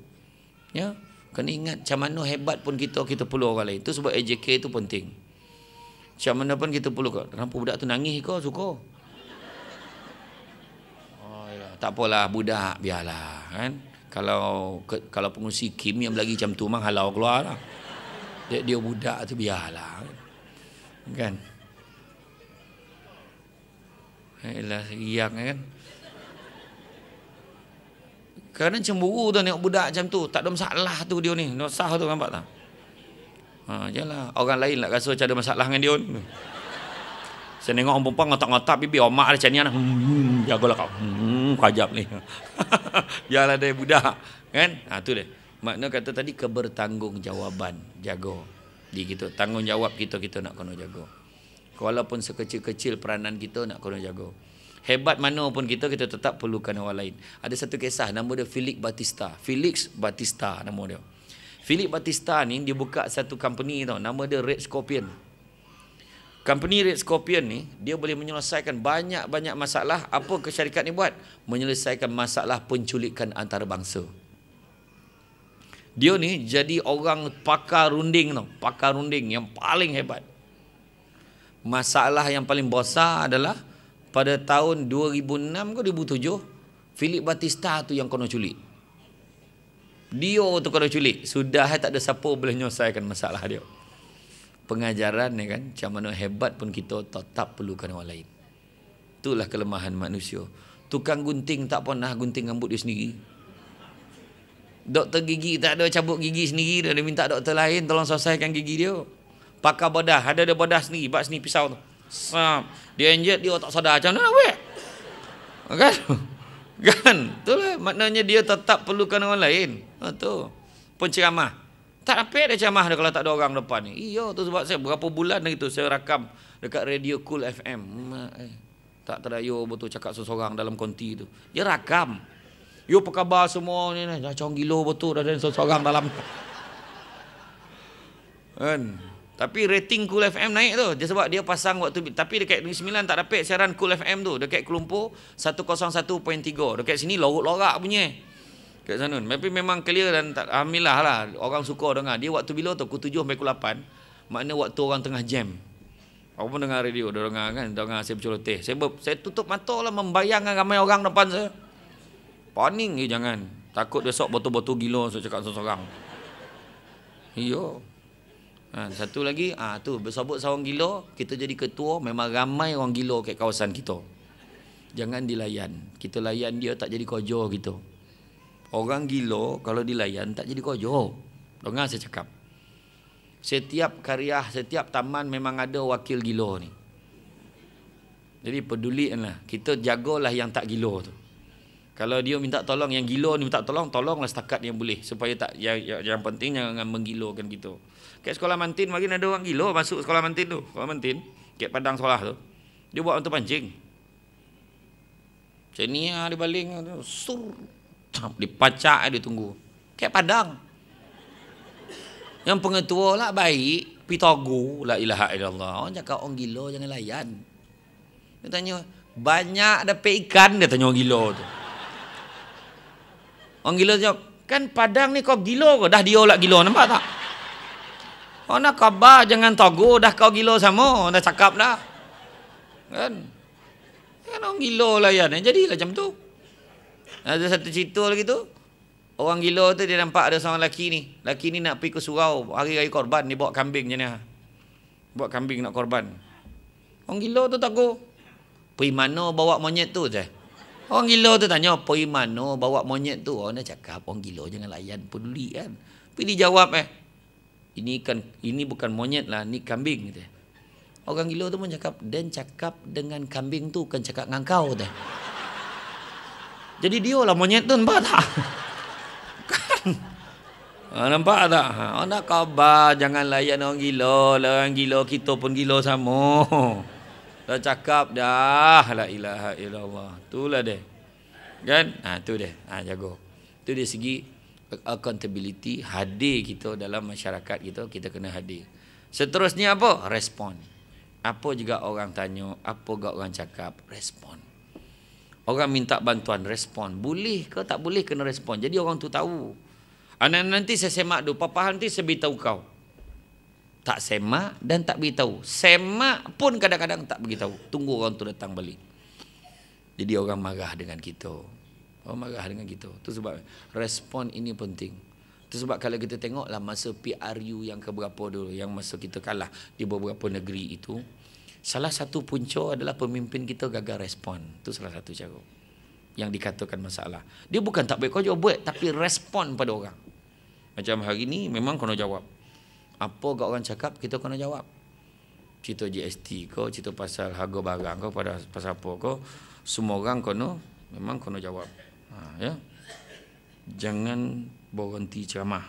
Speaker 1: Ya. Kena ingat macam mana hebat pun kita perlu orang lain. Itu sebab AJK tu penting. Macam mana pun kita perlu. Kenapa budak tu nangis kau suka? Oh, yalah. Tak apalah budak biarlah kan. Kalau pengusi Kim yang lagi macam tu memang halau keluar lah. Dia budak tu biarlah. Kan? Yalah riang kan. Kerana cemburu tu tengok budak macam tu. Tak ada masalah tu dia ni. Nosah tu nampak tak? Jelah. Orang lain lah rasa macam ada masalah dengan dia ni. Saya tengok orang perempuan ngotak-ngotak pipi. Omak ada macam ni lah. Jagalah kau. Kajap ni. Biarlah dia budak. Kan? Tu dia. Makna kata tadi kebertanggungjawabban. Jaga. Di kita. Tanggungjawab kita nak kena jaga. Walaupun sekecil-kecil peranan kita nak kena jaga. Hebat mana pun kita tetap perlukan orang lain. Ada satu kisah nama dia Felix Batista nama dia. Felix Batista ni dia buka satu company tau, nama dia Red Scorpion. Company Red Scorpion ni dia boleh menyelesaikan banyak masalah. Apa ke syarikat ni buat? Menyelesaikan masalah penculikan antarabangsa. Dia ni jadi orang pakar runding tau, pakar runding yang paling hebat. Masalah yang paling besar adalah pada tahun 2006 ke 2007, Felix Batista tu yang kena culik. Dia tu kena culik. Sudah tak ada siapa boleh menyelesaikan masalah dia. Pengajaran ni kan, macam mana hebat pun kita tetap perlukan orang lain. Itulah kelemahan manusia. Tukang gunting tak pernah gunting rambut dia sendiri. Doktor gigi tak ada cabut gigi sendiri. Dia minta doktor lain tolong selesaikan gigi dia. Pakar bedah, ada bedah sendiri. Bak sini pisau tu. Dia injet, dia tak sadar macam mana nak buat. Kan? Kan? Itulah maknanya dia tetap perlukan orang lain. Tu. Penceramah. Tak dapat dia ceramah dia kalau tak ada orang depan ni. Iya, tu sebab saya berapa bulan lagi tu saya rakam dekat radio Cool FM. Tak terayu betul cakap seseorang dalam konti tu. Dia rakam. Yo apa khabar semua ni dah cong gilo betul dah ada seseorang dalam. Kan? Tapi rating Cool FM naik tu. Dia sebab dia pasang waktu. Tapi dekat Negeri Sembilan tak dapat siaran Cool FM tu. Dekat Kelumpu 101.3. Dekat sini lorak-lorak punya. Dekat sana. Tapi memang clear dan tak, alhamdulillah lah. Orang suka dengar. Dia waktu bila tu? Pukul 7 sampai pukul 8. Makna waktu orang tengah jam. Aku pun dengar radio. Dia dengar kan. Dengar saya berceloteh. Saya tutup mata lah membayangkan ramai orang depan saya. Paning je jangan. Takut besok botol-botol gila saya cakap seseorang. Iya. Satu lagi, tu bersabut seorang gila, kita jadi ketua, memang ramai orang gila kat kawasan kita. Jangan dilayan. Kita layan dia tak jadi kojo kita. Orang gila kalau dilayan tak jadi kojo. Dengar saya cakap. Setiap karya, setiap taman memang ada wakil gila ni. Jadi pedulikanlah. Kita jagalah yang tak gila tu. Kalau dia minta tolong, yang gila ni minta tolong, tolonglah setakat yang boleh. Supaya tak, yang penting jangan menggilakan kita. Kat sekolah Mantin makin ada orang gila masuk sekolah Mantin tu. Sekolah Mantin, kat padang sekolah tu. Dia buat untuk pancing. Macam ni lah dia baling. Sur. Dia pacak dia tunggu. Kat padang. Yang pengetua lah baik. Pitagu. La ilaha illallah. Orang cakap orang gila jangan layan. Dia tanya, banyak dapat ikan? Dia tanya orang gila tu. Orang gila jawab, kan padang ni kau gila ke? Dah dia lah gila, nampak tak? Oh nak khabar jangan togo dah kau gila sama, dah cakap dah. Kan? Kan orang gila lah ya, jadilah macam tu. Ada satu cerita lagi tu. Orang gila tu dia nampak ada seorang lelaki ni. Lelaki ni nak pergi ke surau hari-hari korban, dia bawa kambing je ni. Bawa kambing nak korban. Orang gila tu takut. Pergi mana bawa monyet tu je? Orang gila tu tanya, pergi mana bawa monyet tu? Orang dah cakap, orang gila jangan layan, peduli kan. Tapi dia jawab ini bukan monyet lah, ni kambing kata. Orang gila tu pun cakap, dan cakap dengan kambing tu kan cakap dengan kau kata. Jadi dia lah monyet tu, nampak tak? Kan? Nampak tak? Nak khabar, jangan layan orang gila. Orang gila, kita pun gila sama. Dah cakap dah, la ilaha illallah. Itulah dia. Kan? Tu dia. Jago. Itu dari segi accountability, hadir kita dalam masyarakat kita kena hadir. Seterusnya apa? Respon. Apa juga orang tanya, apa juga orang cakap, respon. Orang minta bantuan, respon. Boleh ke tak boleh, kena respon. Jadi orang tu tahu. Nanti saya semak dulu, papa nanti saya beritahu kau. Tak semak dan tak beritahu. Semak pun kadang-kadang tak beritahu. Tunggu orang tu datang balik. Jadi orang marah dengan kita. Orang marah dengan kita. Itu sebab respon ini penting. Itu sebab kalau kita tengoklah masa PRU yang keberapa dulu, yang masa kita kalah di beberapa negeri itu, salah satu punca adalah pemimpin kita gagal respon. Itu salah satu cara yang dikatakan masalah. Dia bukan tak baik kau buat, tapi respon pada orang. Macam hari ni memang kena jawab. Apa kat orang cakap, kita kena jawab. Cerita GST kau, cerita pasal harga barang kau, pasal apa kau, semua orang memang kena jawab. Ya. Jangan berhenti ceramah.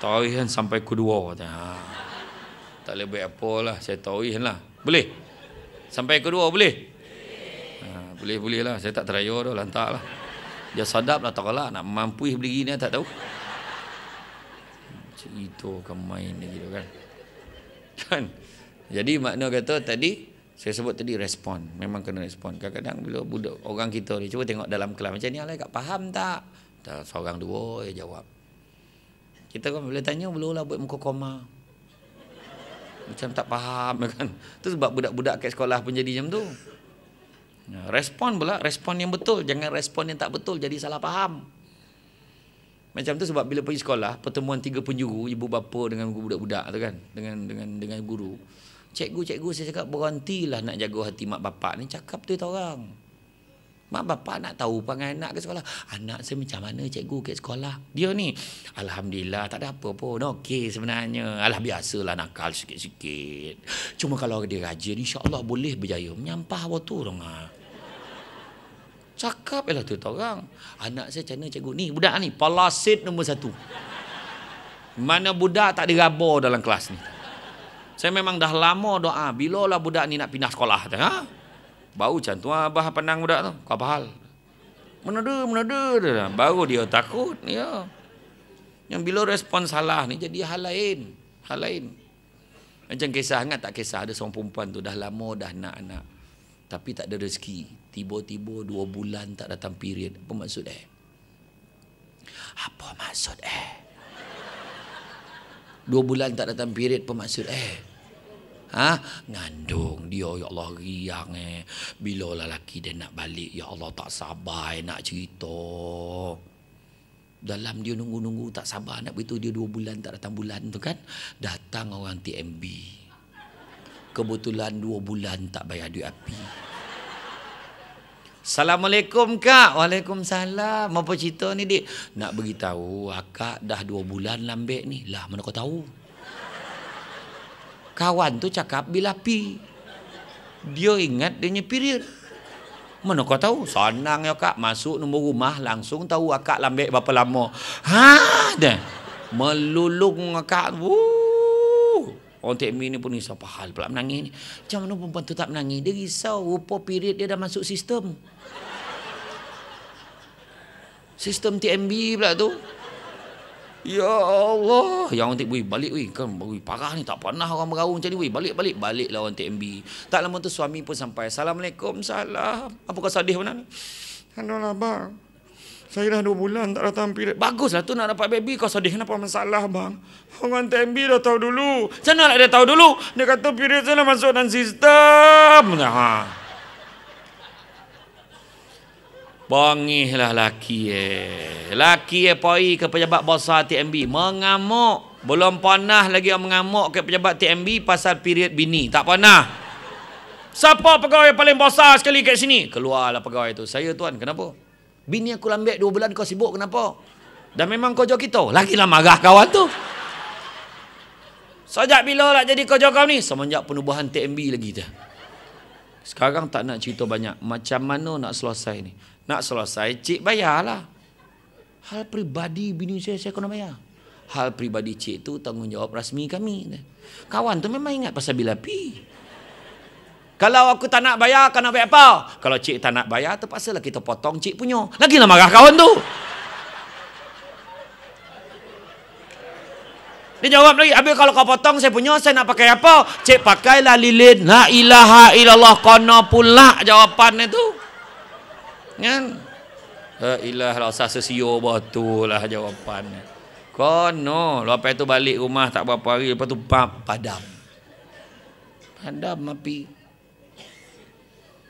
Speaker 1: Tarihan sampai kedua. Tak boleh buat apa lah. Saya tarihan lah. Boleh? Sampai kedua boleh? Boleh lah. Saya tak teraya dah. Lantak lah. Dia sadap lah. Tak kalah. Nak mampu beli gini tak tahu. Itu kan main gitu kan. Kan? Jadi makna kata tadi, saya sebut tadi respon. Memang kena respon. Kadang-kadang bila budak orang kita ni, cuba tengok dalam kelas macam ni, alai kat faham tak? Tak, seorang dua jawab. Kita kan boleh tanya, belumlah buat muka koma. Macam tak faham kan. Itu sebab budak-budak kat sekolah pun jadi macam tu. Respon pula, respon yang betul. Jangan respon yang tak betul, jadi salah faham. Macam tu sebab bila pergi sekolah, pertemuan 3 penjuru, ibu bapa dengan budak-budak tu kan, dengan guru. Cikgu saya cakap berhentilah nak jaga hati mak bapak ni, cakap tu orang. Mak bapak nak tahu perangai anak ke sekolah. Anak saya macam mana cikgu ke sekolah? Dia ni, alhamdulillah tak ada apa pun. Okey sebenarnya. Alah biasalah nakal sikit-sikit. Cuma kalau dia rajin, insya-Allah boleh berjaya. Menyampah waktu orang. Cakap lah tu orang. Anak saya macam mana cikgu? Ni budak ni palasit nombor 1. Mana budak tak diraba dalam kelas ni. Saya memang dah lama doa, bilalah budak ni nak pindah sekolah. Baru macam tu abah pandang budak tu. Kau apa hal? Menada. Baru dia takut. Ya. Yang bila respon salah ni jadi hal lain. Macam kisah, ingat tak kisah ada seorang perempuan tu dah lama dah nak anak. Tapi tak ada rezeki. Tiba-tiba 2 bulan tak datang period. Apa maksud Apa maksud 2 bulan tak datang period, apa maksud ngandung dia, ya Allah riang bila lelaki dia nak balik, ya Allah tak sabar nak cerita. Dalam dia nunggu tak sabar nak beritahu dia 2 bulan tak datang bulan tu kan, datang orang TMB. Kebetulan 2 bulan tak bayar duit api. Assalamualaikum kak. Waalaikumsalam. Apa cerita ni dik? Nak beritahu akak dah 2 bulan lambek ni. Lah mana kau tahu? Kawan tu cakap bila api. Dia ingat dia punya period. Mana kau tahu? Senang ya kak. Masuk nombor rumah langsung tahu akak lambek berapa lama. Dah. Melulung akak. Orang TMI ni pun risau, apa hal pula menangis ni. Macam mana perempuan tu tak menangis? Dia risau, rupa period dia dah masuk sistem. Sistem TMB pula tu. Ya Allah. Yang orang TMB, balik weh. Kan parah ni, tak pernah orang meraung macam ni weh. Balik. Baliklah orang TMB. Tak lama tu suami pun sampai. Assalamualaikum, salam. Apa kau sedih mana ni? Aduh bang. Saya dah 2 bulan tak datang period. Baguslah tu nak dapat baby. Kau sedih kenapa masalah bang? Orang TMB dah tahu dulu. Macam mana dia tahu dulu? Dia kata period saya dah masuk dalam sistem. Bangihlah laki Laki pergi ke pejabat besar TMB. Mengamuk. Belum pernah lagi orang mengamuk ke pejabat TMB pasal period bini. Tak pernah. Siapa pegawai paling besar sekali kat sini? Keluarlah pegawai tu. Saya tuan, kenapa? Bini aku lambek 2 bulan, kau sibuk kenapa? Dan memang kau jauh kita. Lagilah marah kawan tu. Sejak bila lah jadi kau jaga ni? Semenjak penubuhan TMB lagi tu. Sekarang tak nak cerita banyak. Macam mana nak selesai ni? Nak selesai, cik bayarlah. Hal peribadi bini saya kena bayar. Hal peribadi cik tu tanggungjawab rasmi kami. Kawan tu memang ingat pasal bil api. Kalau aku tak nak bayar, kau nak bayar apa? Kalau cik tak nak bayar, terpaksalah kita potong cik punya. Lagi nak marah kawan tu. Dia jawab lagi, habis kalau kau potong saya punya, saya nak pakai apa? Cik pakailah lilin. La ilaha illallah, kena pula jawapan itu. Kan? La ilaha illallah, sesio betul lah jawapannya. Kono, lepas itu balik rumah tak berapa hari, lepas tu padam. Padam api.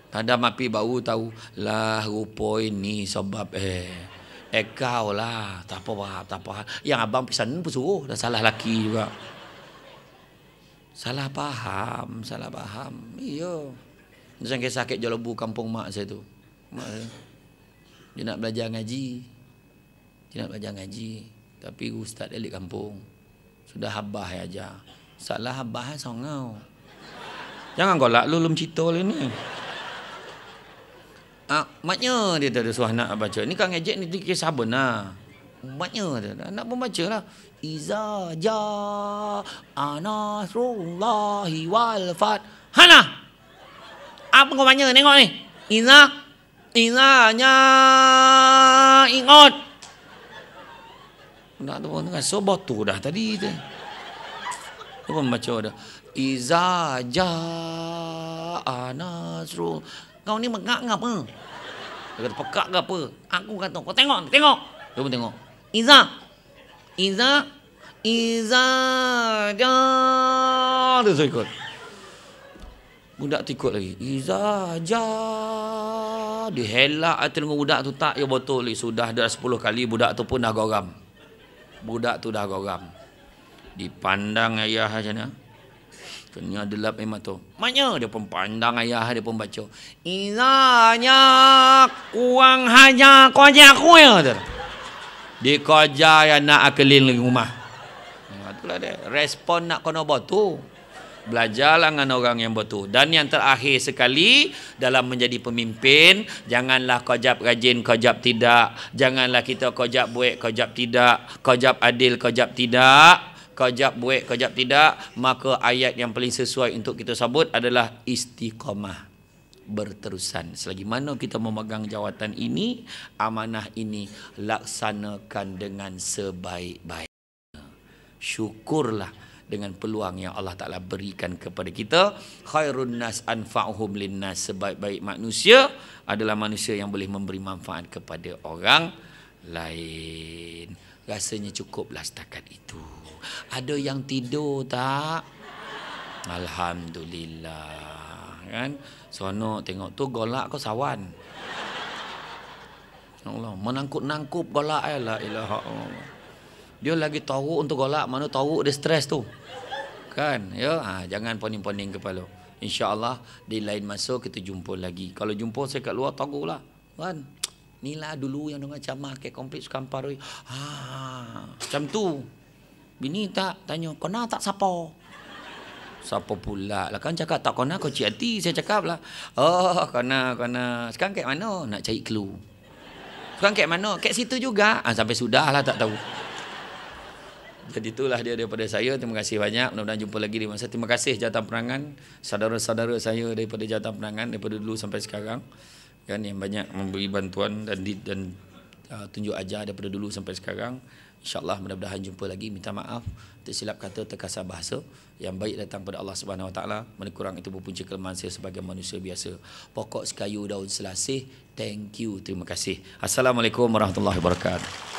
Speaker 1: Padam api baru tahu, lah rupa ini sebab kau lah, tak apa. Yang abang pisan pun suruh, dah salah laki juga. Salah faham. Iya. Macam kisah sakit jelebu kampung mak saya tu. Mak saya, dia nak belajar ngaji. Tapi ustaz elit kampung. Sudah habah aja. Salah habah songau. Jangan golak lu belum cerita ni. Maknya dia tak ada suruh anak baca. Ni kan ngejek ni kisah benar. Maknya dia anak pun baca lah. Iza ja'a nasrullahi wal fath. Hana. Apa kau banyak tengok ni? Izanya ingat. Nak tu pun tengah sobot tu dah tadi tu. Tu pun baca dah. Iza ja'a nasrul. Kau ni mengak apa? Dia kata pekak ke apa? Aku kata kau tengok. Dia pun tengok. Iza ja. Dia so ikut. Budak tu ikut lagi. Iza ja. Dia helak tengok budak tu tak ya betul ni. Sudah dah 10 kali budak tu pun dah goram. Dipandang ayah macam mana? Kena delap memang tu. Maknya dia pun pandang ayah, dia pun baca. Izanya kurang haja koja aku ya. Dia koja yang nak akelin lagi rumah. Itulah dia. Respon nak kena betul. Belajarlah dengan orang yang betul. Dan yang terakhir sekali dalam menjadi pemimpin, janganlah kojab rajin, kojab tidak. Janganlah kita kojab buik, kojab tidak. Kojab adil, kojab tidak. Kojab buik, kojab tidak. Maka ayat yang paling sesuai untuk kita sebut adalah istiqamah, berterusan. Selagi mana kita memegang jawatan ini, amanah ini, laksanakan dengan sebaik-baik. Syukurlah dengan peluang yang Allah Ta'ala berikan kepada kita. Khairun nas anfa'uhum linnas. Sebaik-baik manusia adalah manusia yang boleh memberi manfaat kepada orang lain. Rasanya cukuplah setakat itu. Ada yang tidur tak? Alhamdulillah. Kan? Seronok tengok tu golak kau sawan. Allah, menangkup-nangkup golak la ilaha illallah. Dia lagi teruk untuk golak, mana teruk dia stres tu. Kan? Ya, jangan poning-poning kepala. InsyaAllah di lain masa kita jumpa lagi. Kalau jumpa saya kat luar teruklah. Kan? Inilah dulu yang dengan camah ke kompleks Kamparoi. Macam tu. Bini tak tanya, kena tak siapa? Siapa pula lah kan cakap tak kena kau cik hati. Saya cakap lah, oh kena. Sekarang kat mana? Nak cari clue. Sekarang kat mana? Kat situ juga. Sampai sudah lah tak tahu. Jadi itulah dia daripada saya. Terima kasih banyak. Mudah-mudahan jumpa lagi di masa. Terima kasih Jawatan Perangan, saudara-saudara saya daripada Jawatan Perangan, daripada dulu sampai sekarang. Kan yang banyak memberi bantuan dan tunjuk ajar daripada dulu sampai sekarang. InsyaAllah mudah-mudahan jumpa lagi. Minta maaf tersilap kata, terkasar bahasa. Yang baik datang pada Allah Subhanahu Wa Taala. Mana kurang itu berpunca kelemahan saya sebagai manusia biasa. Pokok sekayu daun selasih. Thank you. Terima kasih. Assalamualaikum warahmatullahi wabarakatuh.